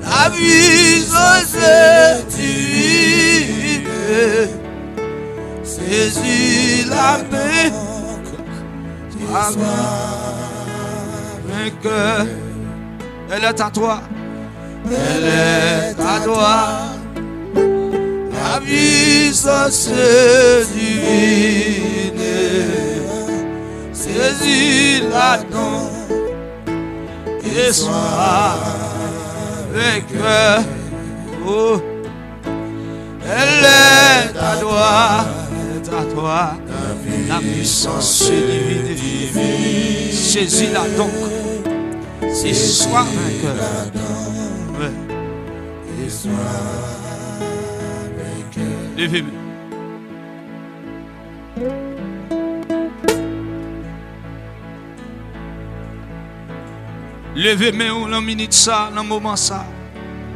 la puissance divine, saisis la main, sois vainqueur. Elle est à toi, elle est à toi, la puissance divine, saisis la main et sois vainqueur. Oh, elle est à toi, la puissance divine. Saisis-la donc et sois vainqueur. Ouais. Et sois vainqueur. Levez-moi. Levez-moi dans minute ça, dans moment ça.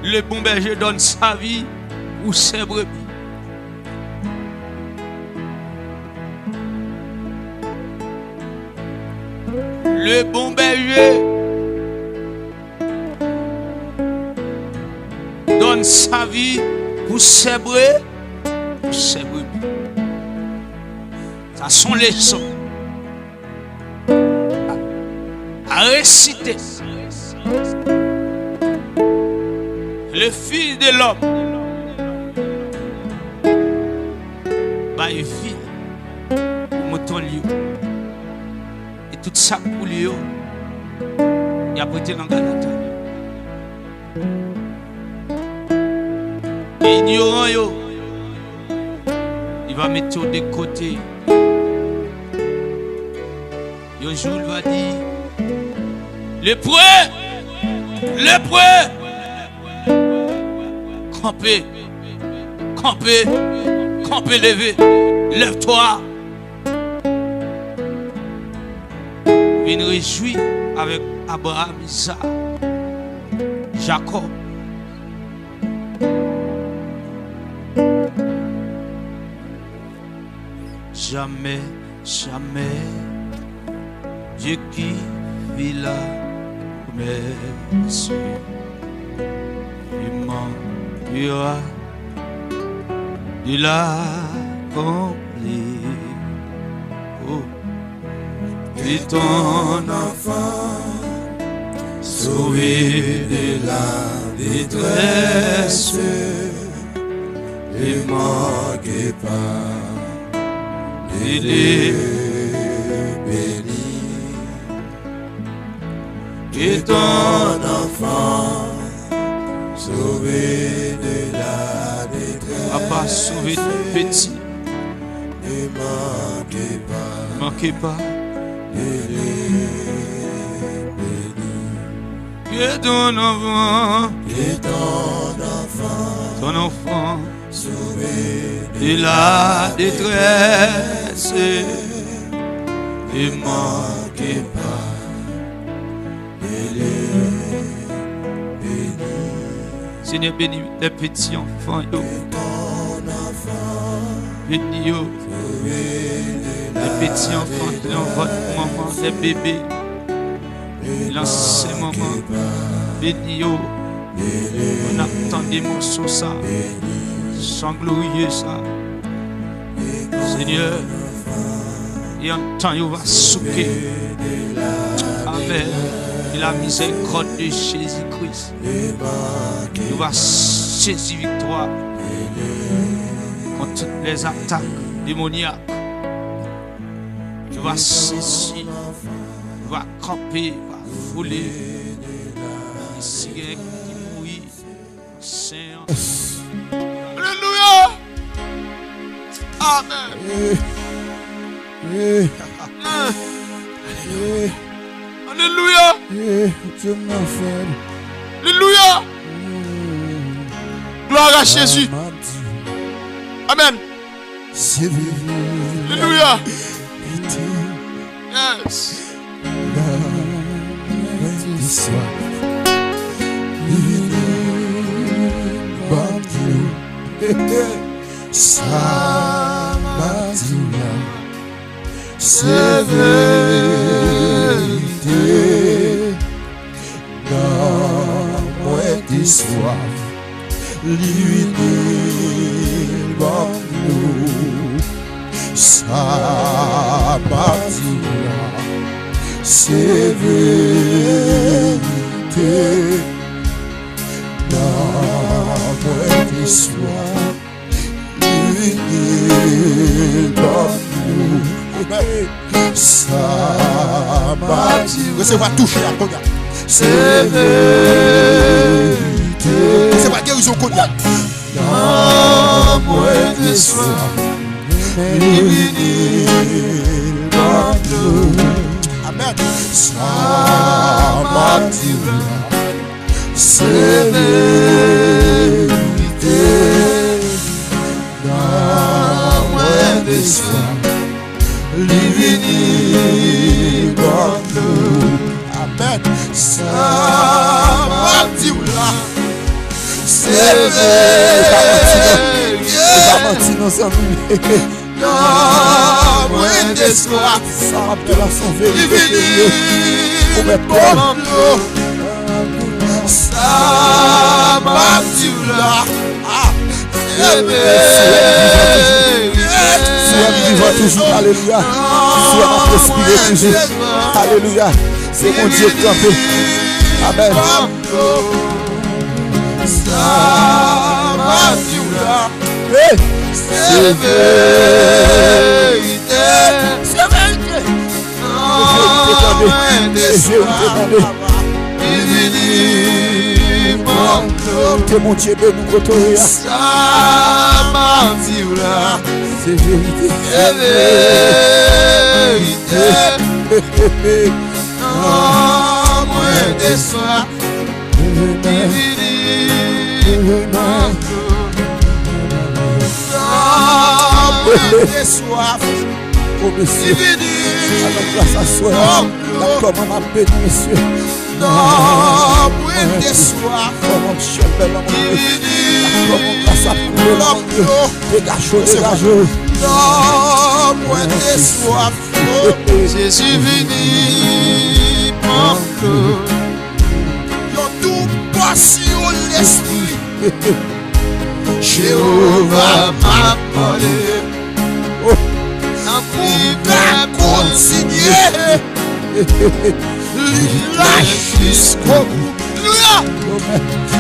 Le bon berger donne sa vie ou ses brebis. Le bon berger donne sa vie pour ses brebis. Ça sont les leçons à réciter. Le Fils de l'homme bah il vit pour mouton lieu et tout ça pour lui il a prêté dans Galata et ignorant yo il va mettre de côté. Un jour il va dire le prêt campez, levez, lève-toi. Viens réjouir avec Abraham, Isaac, Jacob. Jamais, Dieu qui vit la promesse, il manquera de l'accomplir. Oh. Et ton enfant sauvé de la détresse, ne manquez pas de les bénir. Et ton enfant sauvé de la détresse, papa sauvé de petit, ne manquez pas de les bénir. Que ton enfant sauvé de la détresse, ne manquez pas de les bénir. Seigneur, bénis les petits enfants, bénis les petits enfants dans votre maman, les bébés, l'ancien maman, bénis on attend des morceaux ça, sans glorieux ça. Seigneur, et en temps il va souquer avec la miséricorde de Jésus-Christ. Il va saisir victoire contre les attaques démoniaques. Tu vas saisir, tu vas camper, tu vas fouler. Ici, qui mouille, Saint. Alléluia. Amen. Alléluia. Alléluia. Gloire à Jésus. Amen. Alléluia. Yes. C'est vérité dans moi des soif, l'huile dans nous, ça bâtira. C'est vérité dans moi des soif, l'huile dans nous. Ça bâtira. Recevoir toucher à Cognac. C'est vérité. Recevoir guérison Cognac. Dans moi des soirs, l'huile dans nous. Amen. Ça bâtira. C'est vérité. Dans moi des soirs, l'huile dans nous. Amen. Ça bâtira. C'est non, moi d'espoir, ça de la son vérité. Ça bâtira. Sois vivant toujours, alléluia. Sois ma respirer toujours, alléluia. C'est mon Dieu qui t'en fait. Amen. Ça bâtira. Hey. C'est vérité. C'est vérité. C'est mon Dieu de nous côtoyer. Ça bâtira. C'est vérité. C'est vérité. Non, moi des soirs. Des soif, oh monsieur, alors grâce à soi, d'accord, maman béni, monsieur. Non, des soif, comment chef belle maman, comment grâce à couler l'homme, dégage. Non, des soif, Jésus venu, mon Dieu. Yon tout passion l'esprit, Jéhovah m'a parlé. Va continuer, lâche jusqu'au bout.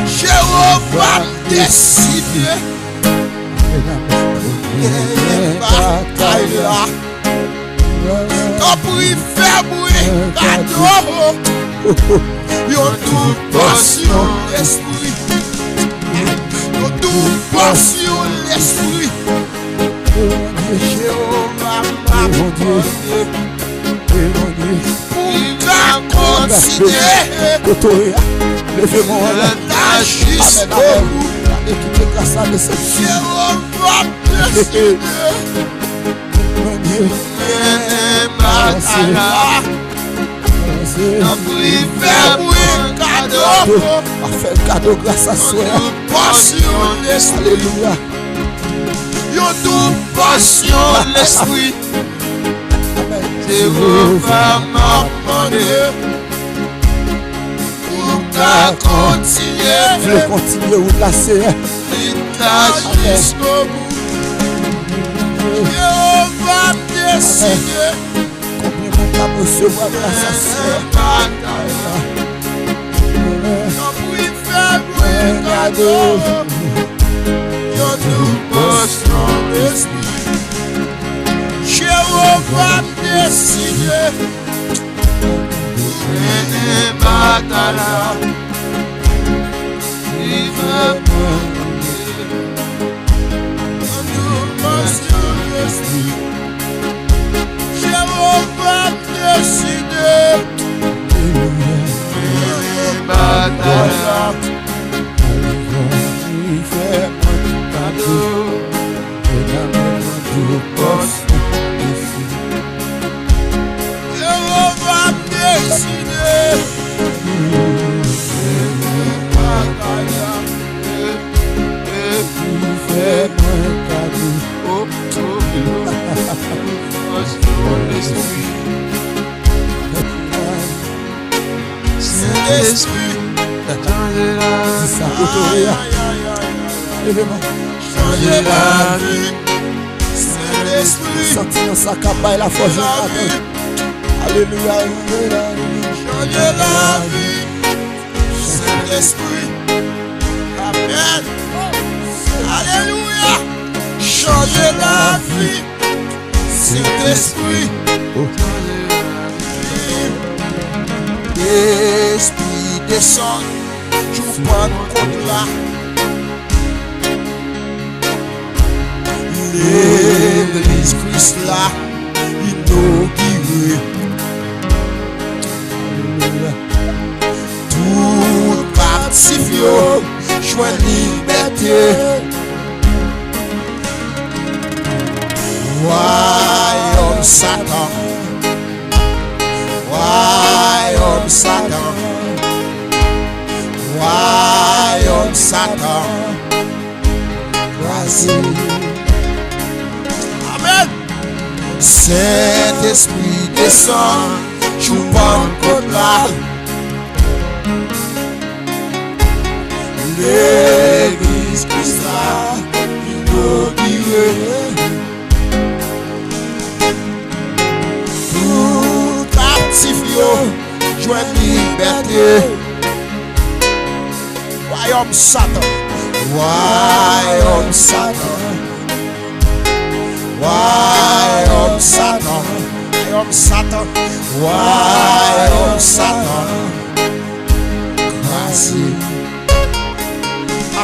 Jéhovah décidé. Bataille là. Quand pour y faire bruit, cadeau. Yon tout passion l'esprit. Yon tout passion l'esprit. Jéhovah m'a parlé. Pour continuer, levez-moi là. Lâche jusqu'au bout. Écoutez grâce à cette fille. Jéhovah décidé. Mon Dieu, non prie faire un cadeau. a fait cadeau grâce à soi. Passion l'esprit. Alléluia. Yon tout passion l'esprit. Jéhovah m'a demandé pour continuer. Je vais continuer ou lasser. Jusqu'au bout. Jéhovah décidé. Combien de monde a recevoir grâce à soi. Non prie faire un cadeau. Saint-Esprit, Jéhovah décidé, et Batala, il va prendre nous, Saint-Esprit, Jéhovah décidé, et Batala, il fait un cadeau, et la main du poste. Jéhovah décidé, il fait un cadeau, Saint-Esprit, changer la vie, Saint-Esprit, Sentir sa capaille la force. Alléluia. changer la vie, Saint-Esprit, Amen, Alléluia, changer la vie, Saint-Esprit, Esprit descend, tu prends compte là. L'église Christ là, inaugurée. Tout captif yo, joint liberté. Royaume Satan, royaume Satan, royaume Satan, croisé. Amen. Saint-Esprit descend, tu prends côte là. L'église Christ là, inaugurée. Tout captif yo, joint liberté. Royaume Satan, royaume Satan, royaume Satan, royaume Satan, royaume Satan, croisé.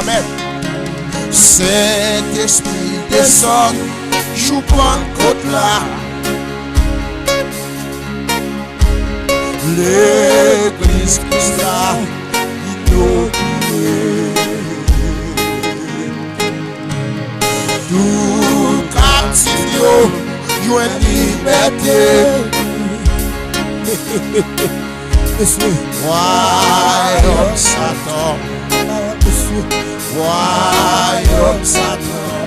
Amen. Saint-Esprit descend, joue prends côte là. L'église Christ là, inaugurée. Tout captif yo, joint liberté. Royaume Satan, royaume Satan,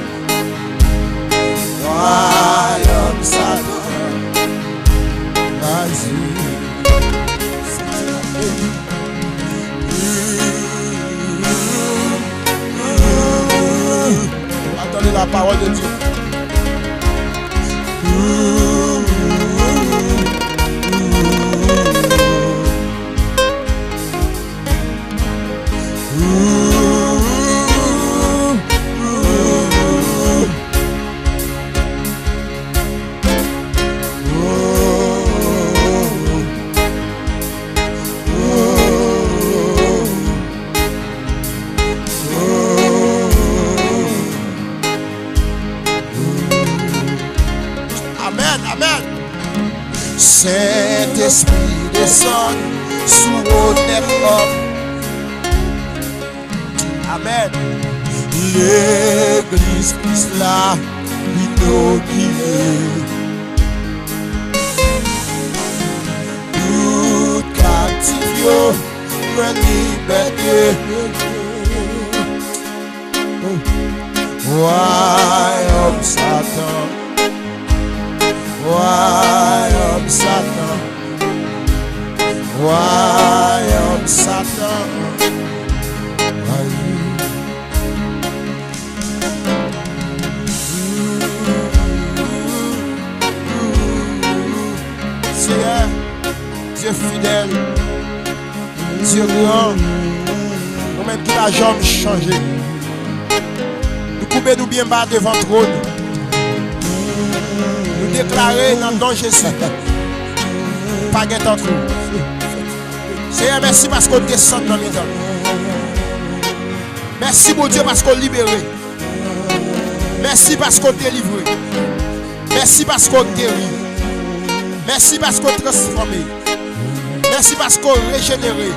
royaume Satan, vas-y. Attendez la parole de Dieu. Saint-Esprit descend sous honnête homme. Amen. L'église Christ là, inaugurée. Tout captif yo, joint liberté. Royaume Satan, royaume Satan, royaume Satan. Seigneur, Dieu fidèle, Dieu grand, nous-mêmes qui la jambe changé. Nous coupons nous bien bas devant le trône. déclarer dans le nom de Jésus. Pas de temps. Seigneur, merci parce qu'on descend dans les temps. Merci, mon Dieu, parce qu'on libéré. Merci parce qu'on délivré. Merci parce qu'on guérit. Merci parce qu'on transformé. Merci parce qu'on régénéré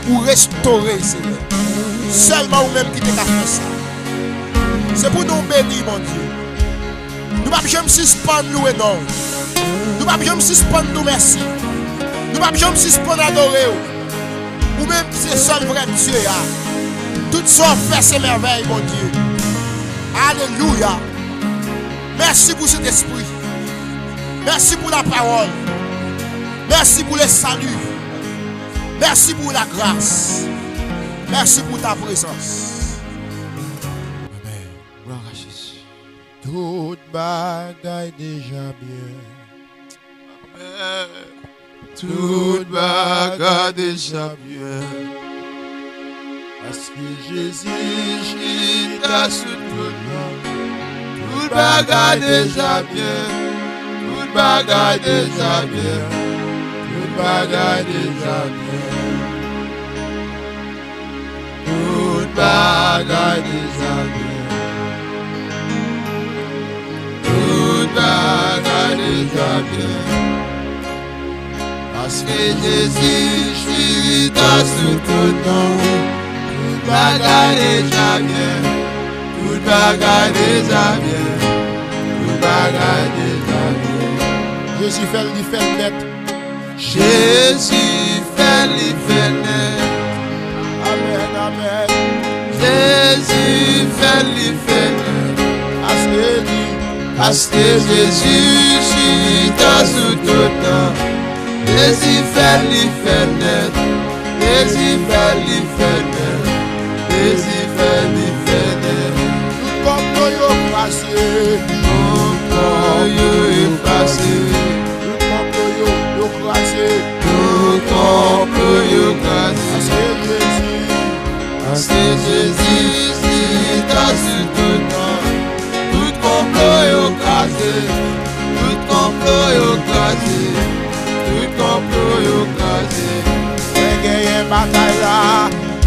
ou restauré, Seigneur. Seulement vous-même qui t'es fait ça. C'est pour nous bénir, mon Dieu. Nous ne pouvons jamais suspendre nous et non. Nous ne pouvons jamais suspendre nous merci. Nous ne pouvons jamais suspendre adorer. Ou même c'est seul vrai Dieu. Toutes sortes fait ces merveilles, mon Dieu. Alléluia. Merci pour cet esprit. Merci pour la parole. Merci pour le salut. Merci pour la grâce. Merci pour ta présence. Amen. Gloire à Jésus. Toute bagaille déjà bien. Amen. Toute bagaille déjà bien. Parce que Jésus t'a soutenu. Toute bagaille déjà bien. Toute bagaille déjà bien. Toute bagaille déjà bien. Toute bagaille déjà bien. Toute bagaille déjà bien. Parce que Jésus t'a soutenu. Toute bagaille déjà bien. Toute bagaille déjà bien. Toute bagaille déjà bien. Jésus fait le net. Jésus fait le net. Amen, amen. Jésus fait le net. Parce que Jésus t'a soutenu. Jésus fait le net. Jésus fait le net. Jésus fait le net. Tout comme nous passé. Tout est passé. Tout comme nous passé. Tout comme est passé. Parce que Jésus t'a soutenu. Tout complot est cassé. Tout complot est cassé. Tout complot est cassé. On gagne bataille là.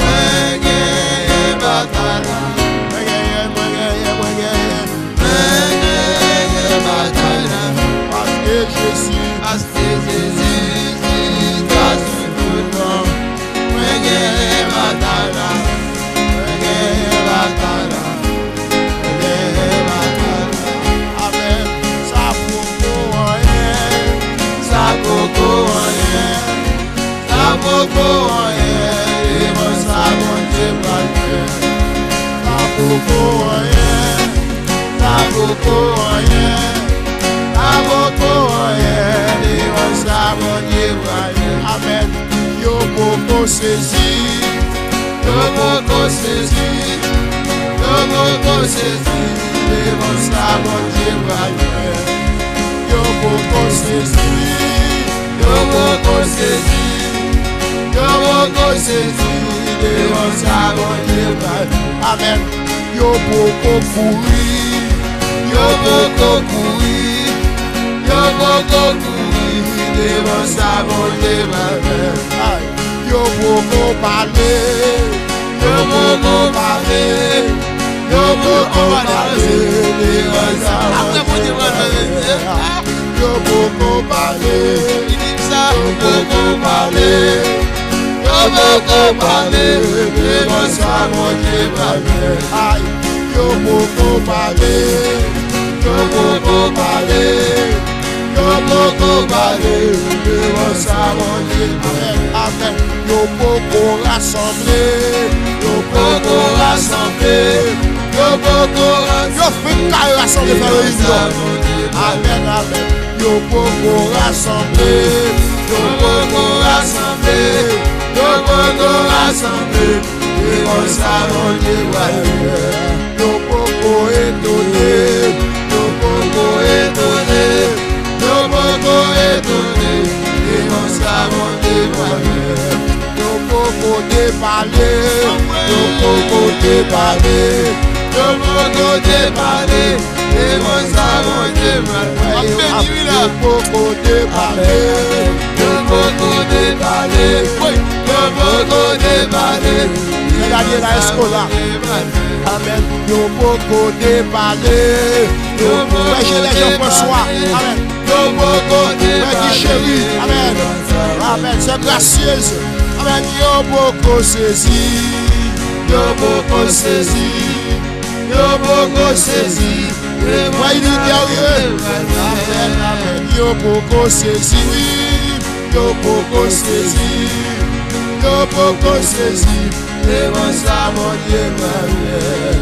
On gagne bataille là. Parce que Jésus t'a soutenu. On gagne bataille là. On gagne bataille là. On gagne bataille là. Amen. Ça pour rien. Ça pour rien. Ça pour rien. Et moi ça mon Dieu va faire. Ça pour rien. Ça pour rien. Ça pour rien. Et moi ça mon Dieu va faire. Amen. Yo beaucoup saisi. Yo beaucoup saisi. Yo beaucoup saisi. Et moi ça mon Dieu va faire. Yo beaucoup saisi. Yo beaucoup saisi. Yo beaucoup saisi. Et moi ça mon Dieu va faire. Amen. Yo beaucoup courir. Yo beaucoup courir. Yo beaucoup courir. Et moi ça mon Dieu va faire. Yo beaucoup parler. Yo beaucoup parler. Yo beaucoup parler. Et moi ça mon Dieu va faire. Yo beaucoup parler. Yo beaucoup parler. Yo beaucoup parler. Et moi ça mon Dieu va faire. Yo beaucoup parler. Yo beaucoup parler. Yo beaucoup parler. Et moi ça mon Dieu va faire. Amen. Yo beaucoup rassembler. Yo beaucoup rassembler. Yo beaucoup rassembler. Yo fait qu'à rassembler faire le réunion. Amen, amen. Yo beaucoup rassembler. Yo beaucoup rassembler. Yo beaucoup rassembler. Et moi ça mon Dieu va faire. Yo beaucoup étonné. Yo beaucoup étonné. Yo beaucoup étonné. Et moi ça mon Dieu va faire. Yo beaucoup déparler. Yo beaucoup déparler. yo poko déballé, et mon savon déballé, yo poko déballé, yo poko déballé, yo poko déballé, regardez la escola. Amen. Yo poko déballé, yo poko Jean-François. Amen. yo poko déballé, Chéri. Amen. Amen. C'est gracieuse. Amen. Yo poko saisi. yo poko saisi, yo poko saisi, Voyez derrière. Amen. Amen. Yo poko saisi. Yo poko saisi. Yo poko saisi. et mon savon déballé,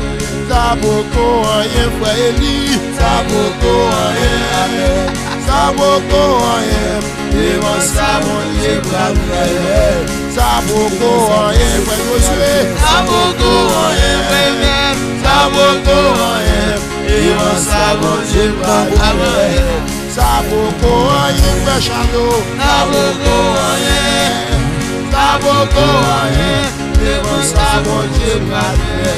Ça beaucoup rien frère Eli. ça beaucoup rien, Ça beaucoup rien. et mon savon déballé, Ça beaucoup rien frère Josué. ça beaucoup rien, ça beaucoup rien, et mon savon déballé, Ça beaucoup rien frère Chano. ça beaucoup rien, ça beaucoup rien, et mon savon déballé.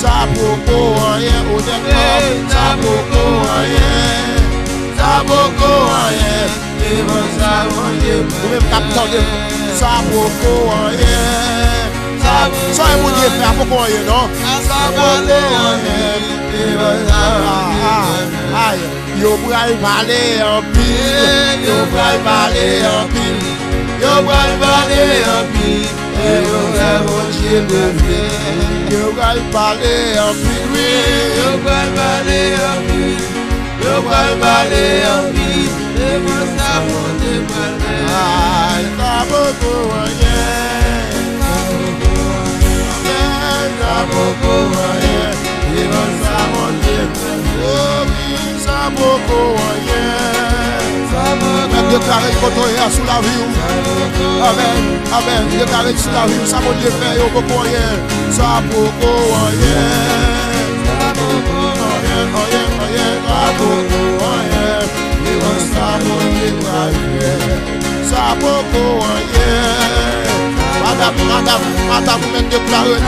Ça beaucoup rien honnêtement. Ça beaucoup rien, ça beaucoup rien, et mon savon Vous déballé. même capteur. Ça beaucoup rien. Ça est mon Dieu faire beaucoup rien non. Ça beaucoup rien. Aïe. Yo bral parler en pile. Yo pral parler en pile, yo pral parler en pile, et yo mon Dieu de vie. Yo bral parler en pile. Yo pral parler en pile, yo pral parler en pile, et mon savon de parler. Aïe. Ça beaucoup rien. Ça beaucoup rien, et mon savon de parler. Oh oui, ça beaucoup rien. Même déclarer contre rien sous la vie. Amen. Amen. Déclarer sous la vie. Ça mon Dieu fait yo beaucoup rien. Ça beaucoup rien. Ça beaucoup rien. Rien, rien. Ça beaucoup rien. Ça mon Dieu fait. Ça beaucoup rien. Madame, vous déclarer.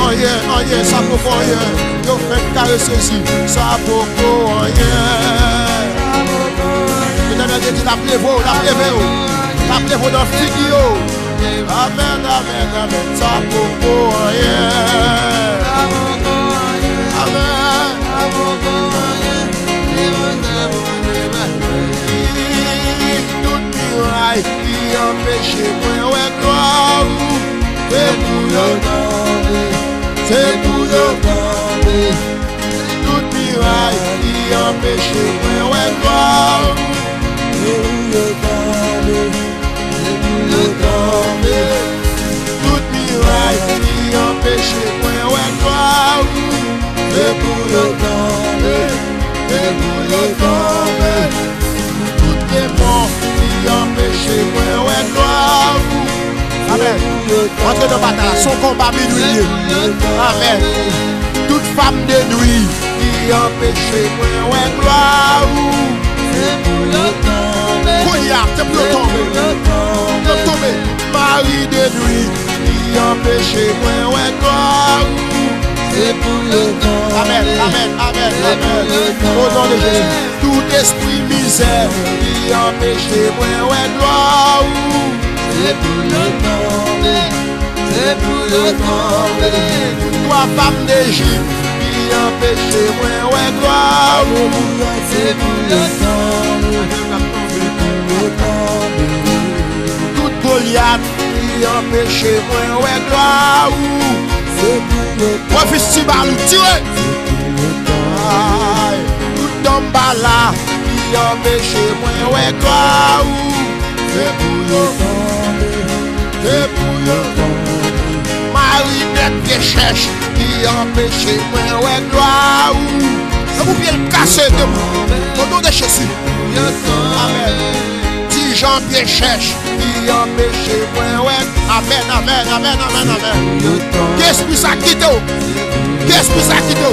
Oh yeah, ça beaucoup rien. Yo fait caresser ici. Ça beaucoup rien. L'appelez-vous dans le figure. Amen, amen, amen. Ça beaucoup rien. Amen. Tout miraille qui empêche moi ouais gloire. C'est pour le tomber. C'est pour le tomber. Tout miraille qui empêche moi ouais gloire. Toute miraille qui empêche moi ouais gloire. C'est pour le tomber. C'est pour le tomber. Toutes les morts qui empêche moi ouais gloire. Amen. Entrez dans bataille, son combat minuit. Amen. Toute femme de nuit qui empêche moi ouais gloire. C'est pour le tomber, C'est pour le tomber. Marie de nuit qui empêche moi ouais gloire. c'est pour le tomber. Amen, amen, amen, amen. Au nom de Jésus. Tout esprit misère qui empêche moi ouais gloire. C'est pour le tomber, c'est pour le tomber. Toi femme d'Égypte qui empêche moi ouais gloire. C'est pour le tomber, Tout Goliath qui empêche moi ouais gloire. c'est pour le Moi festival tiré. Tout Dombala qui empêche moi ouais gloire. C'est pour le c'est pour le Marie de cherche qui empêche moi ouais gloire. Vous pouvez le casser de moi. Au nom de Jésus. Amen. Si Jean-Pierre cherche qui empêche moi ouais. Amen, amen, amen, amen, amen. Qu'est-ce que ça quitte? Qu'est-ce que ça quitte?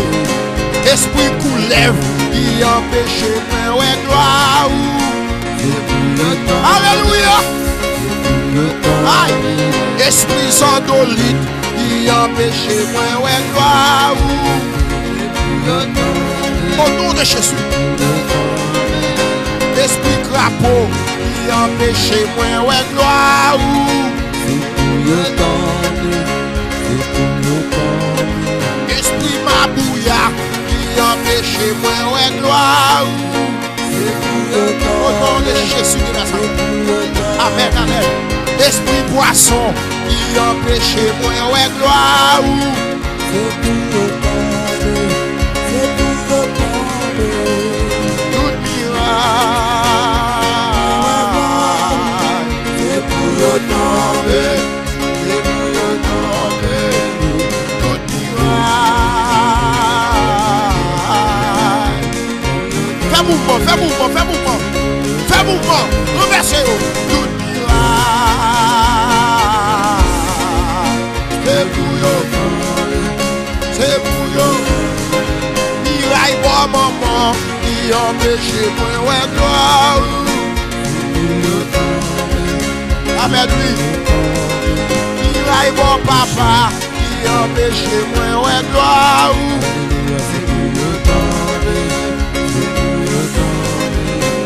Esprit coulève qui empêche moi ouais gloire. Alléluia. Aïe. Esprit sandolite qui empêche moi ouais gloire. Au nom de Jésus. Esprit crapaud qui empêche moi, ouais, gloire. Esprit mabouillard qui empêche moi, ouais, gloire. Au nom de Jésus de Nazareth. Amen, amen. Esprit poisson qui empêche moi, ouais, gloire. Tout miracle, c'est pour le tomber, c'est pour le tomber. Tout miracle. Fais mouvement, fais mouvement, fais mouvement. Fais mouvement, renversez-vous. Tout miracle, c'est pour le tomber, c'est pour le miraille bon maman qui empêche moi ouais gloire. Amen oui. Miraille bon papa qui empêche moi ouais gloire.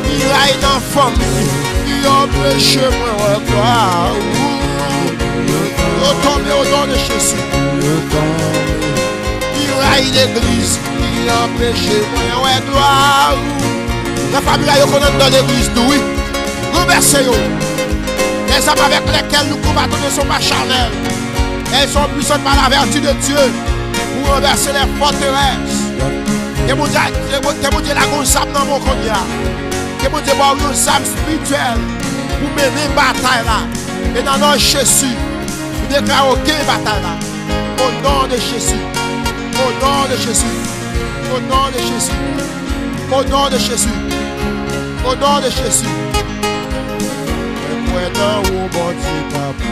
Miraille dans famille qui empêche moi ouais gloire. Retombez au nom de Jésus. Miraille d'église qui empêche moi ouais gloire. La famille a connaît dans l'église oui. Renversez-vous. Les hommes avec lesquels nous combattons ne sont pas charnels. Elles sont puissantes par la vertu de Dieu pour renverser les forteresses. Que mon Dieu la grosse âme dans mon cognac. Que mon Dieu va une âme spirituelle pour mener une bataille là. Et dans notre Jésus, nous déclarons aucune bataille là. Au nom de Jésus. Au nom de Jésus. Au nom de Jésus. Au nom de Jésus. Au nom de Jésus. Dans au bon Dieu papa.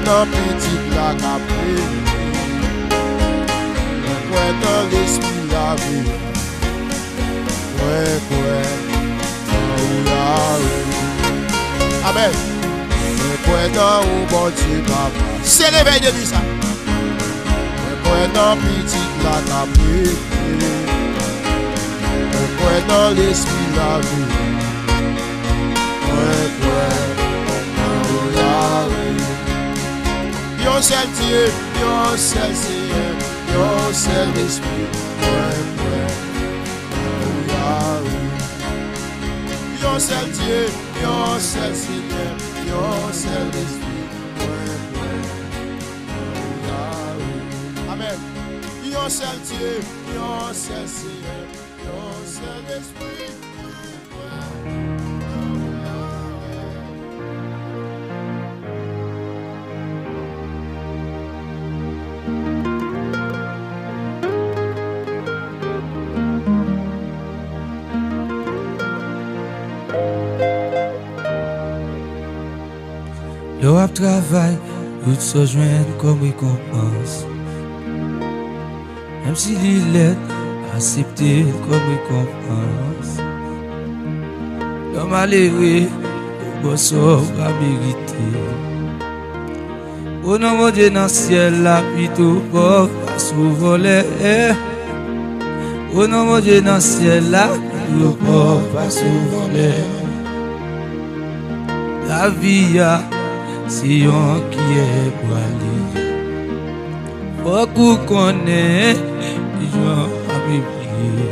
Dans petite la capri. Dans l'esprit la vie. Amen. Dans au bon Dieu papa. C'est l'éveil de lui ça. Dans petite la capri. Dans l'esprit la vie. Yo seul Dieu, yo seul Seigneur, yo seul Esprit. Yo seul Dieu, yo seul Seigneur, yo seul Esprit. Amen. Yo seul Dieu, yo seul Seigneur, yo seul Esprit. Le rap travail, tout se joint comme récompense. Même si l'île accepté comme récompense. L'homme malheureux, au bon sort va mériter. Au nom de Dieu dans le ciel, la plutôt pauvre va s'envoler. Au nom de Dieu dans le ciel, la plutôt pauvre va s'envoler. La vie a si on qui est boilé, beaucoup connaît, les gens à prier.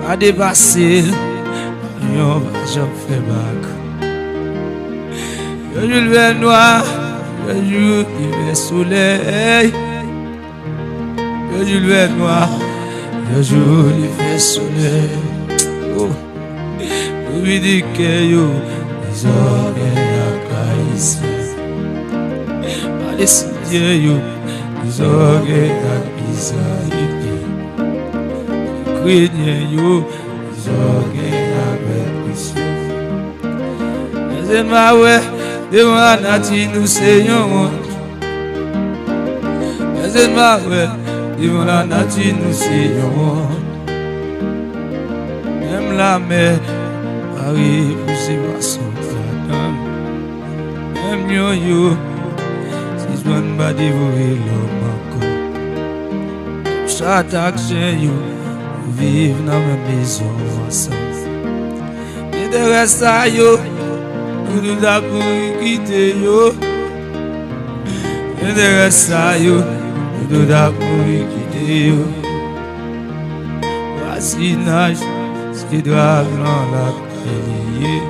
Pas dépasser, on va jamais faire bac. Le jour le noir, le jour le soleil. Le jour le noir, le jour le soleil. Oh, oui dit que yo, les orgueils. Palestiniens, les orgueils à Israël. Les chrétiens, les orgueils avec Christ. Les ennemis, devant la nature, nous seignons. Les ennemis, devant la nature, nous seignons. Même la mer arrive pour ses poissons. Même yo, si je ne pas dévorer l'homme. chaque jour, vivre dans ma maison ensemble. Et de reste à yo, nous d'abord quitter yo. Et de reste à yo, nous d'abord quitter yo. Voisinage, ce qui doit blanc la payer.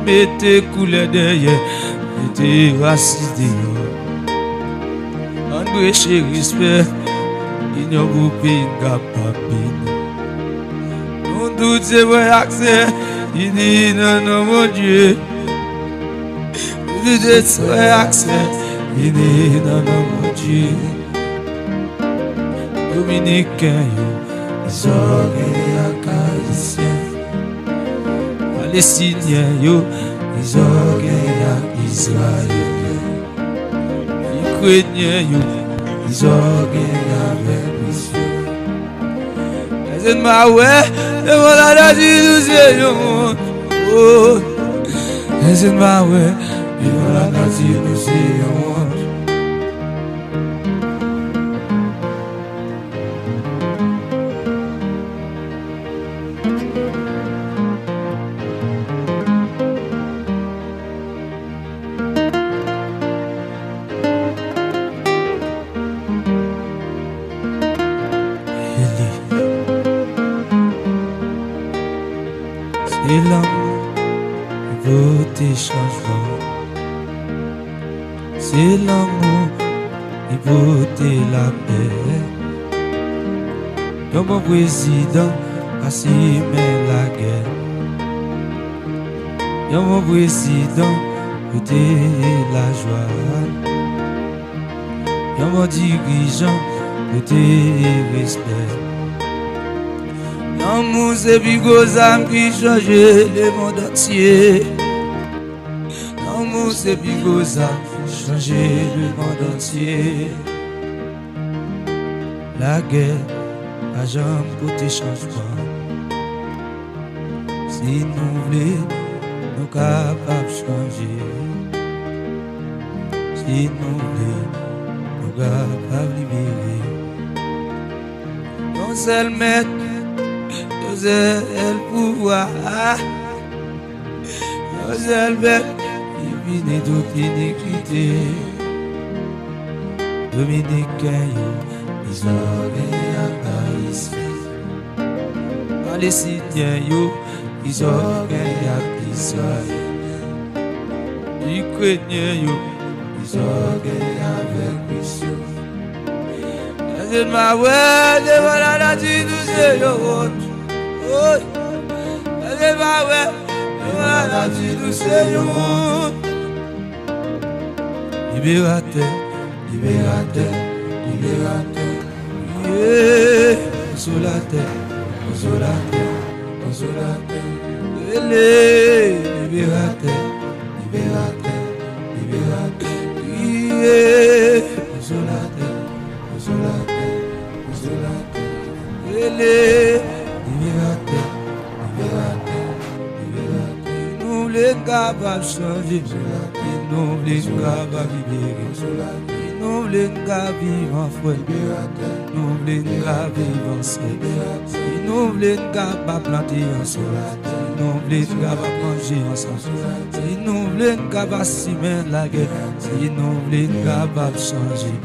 Mettez couleur derrière, mettez raciste derrière. On brèche respect, il n'y a pas de papine. On doute c'est vrai accès, il dit non, non, mon Dieu. On doute c'est vrai accès, il dit non, non, mon Dieu. Dominicain, ils ont Haïtien. Palestiniens, ils ont Israël. Ukrainiens, ils ont avec monsieur. C'est ma ouais, le monde a la dit oh, c'est ma ouais, le monde a la dit et l'amour, voter changement. C'est l'amour, il voter la paix. Dans mon président, assumer la guerre. Dans mon président, voter la joie. Dans mon dirigeant, voter respect. L'amour c'est Bigoza qui change le monde entier. L'amour c'est Bigoza qui change le monde entier. La guerre a jamais côté changement. Si nous voulons, nous capables de changer. Si nous voulons, nous capables de libérer. Non seulement elle pouvoir, elle belle, il vient toute iniquité. Dominicains, ils ont Haïtien. Palestiniens, ils ont Israël. Ukrainiens, ils ont avec monsieur. C'est ma ouais, de voilà la dit oh, allez va ouais, voilà tu sais yo. Libérateur, libérateur, libérateur. Yeah, consolateur, consolateur, consolateur. Libérateur, libérateur, libérateur. Yeah, consolateur, consolateur, consolateur. Libérateur, libérateur, libérateur. Nous les capables de changer, nous les capables de libérer. Nous les capables de vivre en foi, nous les capables de vivre ensemble. Nous les capables de planter ensemble, nous les capables de manger ensemble. Nous les capables de s'aimer la guerre, nous les capables de changer.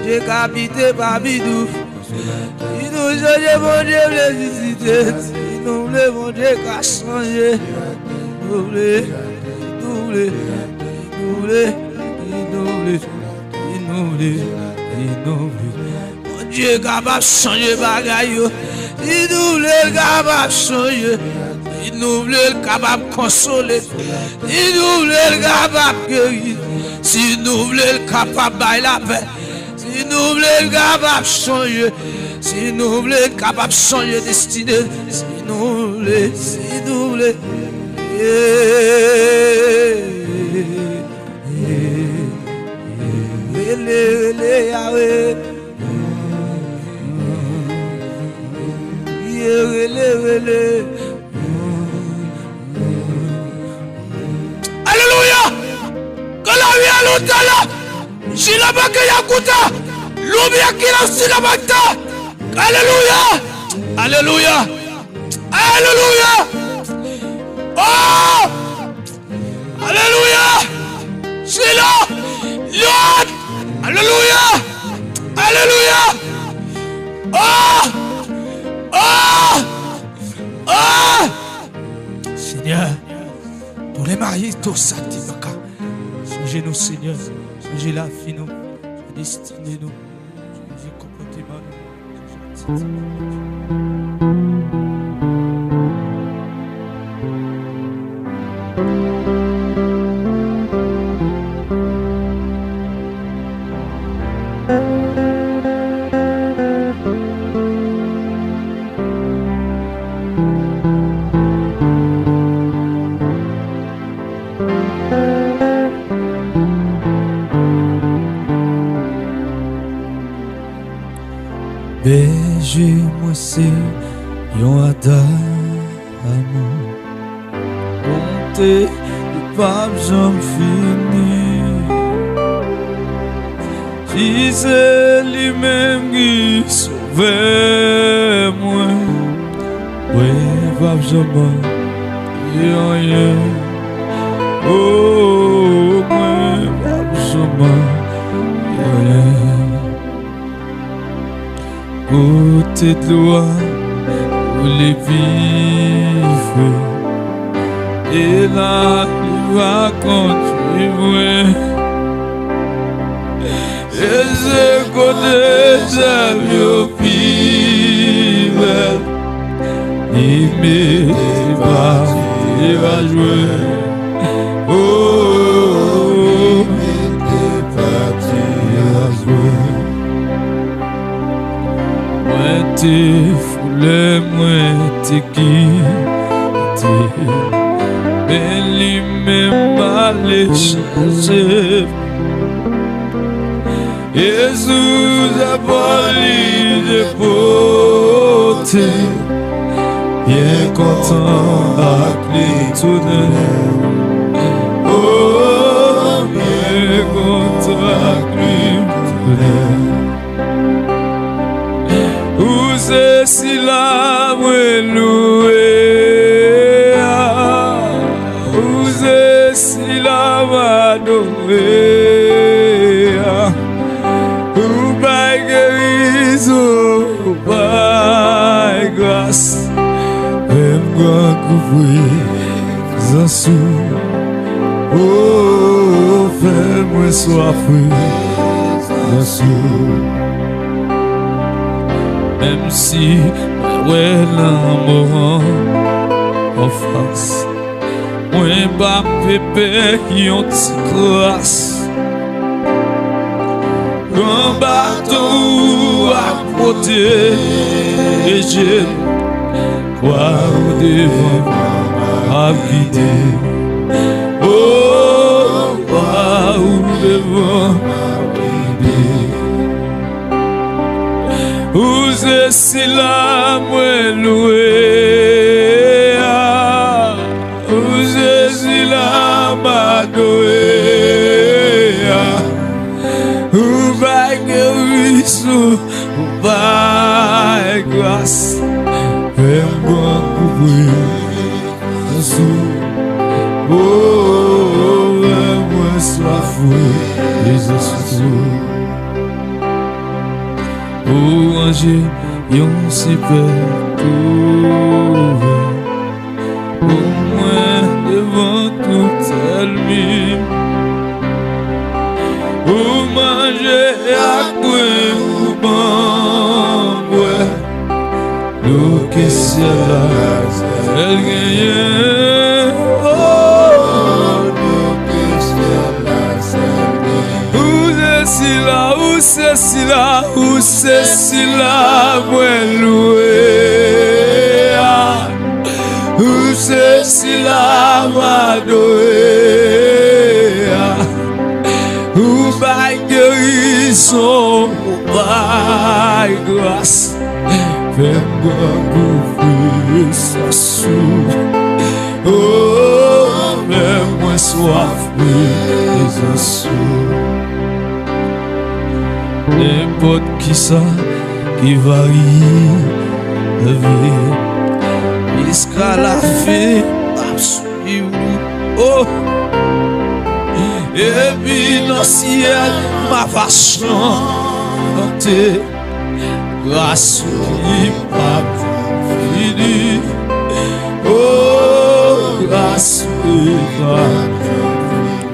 J'ai capité par bidou. Si nous changeons, mon Dieu, les visiter. Si nous voulons, mon Dieu, qu'à changer. Nous voulons, nous voulons, nous voulons, nous voulons, nous voulons, nous voulons. Mon Dieu, capable de changer bagaille. Si nous voulons, capable de changer. Si nous voulons, capable de consoler. Si nous voulons, capable de guérir. Si nous voulons, capable de la paix. Si nous voulons, capable de changer. Si nous voulons, capable de changer destinée. Si nous voulons, si nous voulons. Alléluia. Que la vie à l'autre là. Si la bague yakuta. L'oubien qui l'a aussi la bataille. Alléluia. Alléluia. Alléluia. Oh. Alléluia. C'est là. Lord. Alléluia. Alléluia. Oh. Oh. Oh. Seigneur, tous les mariés, tous ça, changez nous, Seigneur. Changez la vie, nous. Destinez nous. Changez comportement, nous. Berger, moi c'est yon amour. Comptez, le pape j'en finis. Si c'est lui-même qui sauve moi, oui, pape j'en rien. Oh, moi, pape j'en rien. Côté de loi, où les vivre, et là, il va continuer. Et c'est côté de la vie, il va jouer. Oh, il va jouer. Moi t'es foulé, moi t'es quitté, mais lui-même m'a laissé. Jésus a parlé de beauté, bien content avec lui tout de oh, bien content avec lui tout de où c'est si la moué loué, où c'est si la madoué, où pas guérison, où pas grâce, même quoi couvrir, j'en sous, oh, fais-moi soif, j'en sous. Même si ouais l'amour en face, moi pas pépé qui ont ti grâce. Un bateau à côté et j'ai quoi au devant à guider. Oh, quoi au devant à guider. Où c'est si la moué loué, où c'est si la madoué, où va guérison, où va grâce, fais-moi couvrir le sou, oh, fais-moi soif, les esprits. Oh, ange, yon si peut trouver, au moins devant toute ennemi. Ou manger à quoi ou boire, l'eau qui s'est là, elle gagne. Oh, l'eau qui s'est là, où c'est si là, où c'est si là, moi loué. Où c'est si là, m'adoué. Où va guérison, où va grâce. Fais-moi couvrir sa soupe. Oh, fais-moi soif, les assauts. n'importe qui ça qui varie la vie jusqu'à la fin absolue. Oh, et puis dans le ciel ma va chanter grâce qui m'a fini. Oh, grâce qui m'a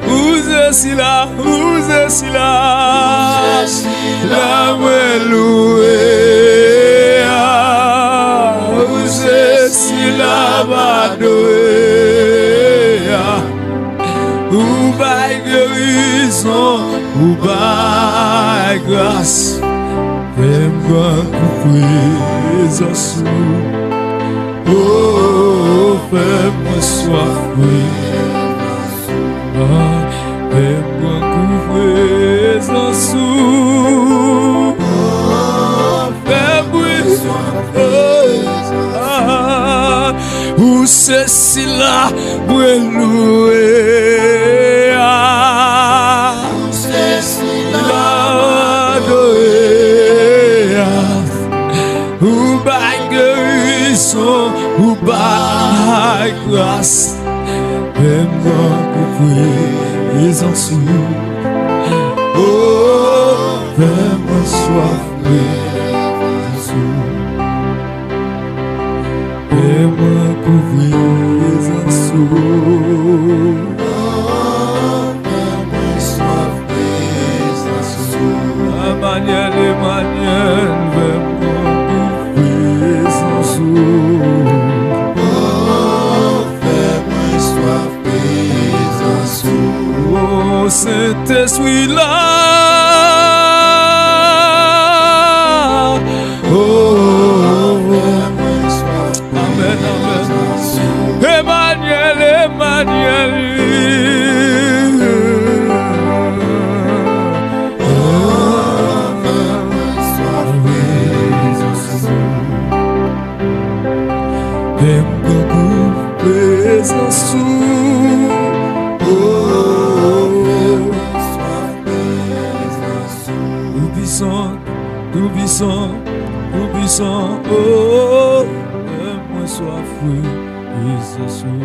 vous êtes là, vous êtes là, la loué, vous êtes là, madoué, ou bail guérison, ou bail grâce, fais-moi présence, oh, fais-moi soif, fais-moi couvrir en sous. Fais-moi où c'est si là, où louer. Où c'est si là, adoré. Où bail guérison, où bail grâce. Fais-moi couvrir en sous. Oh, fais-moi soif, en sous. Fais-moi couvrir en sous. Oh, fais-moi soif, en sous. Emmanuel, Emmanuel, fais-moi couvrir en sous. Oh, fais-moi soif, en sous. Oh, Saint-Esprit là. Oh, amen, amen. Emmanuel, Emmanuel. Fais-moi présence. Tout puissant, oh, moi soif, oui, Jésus.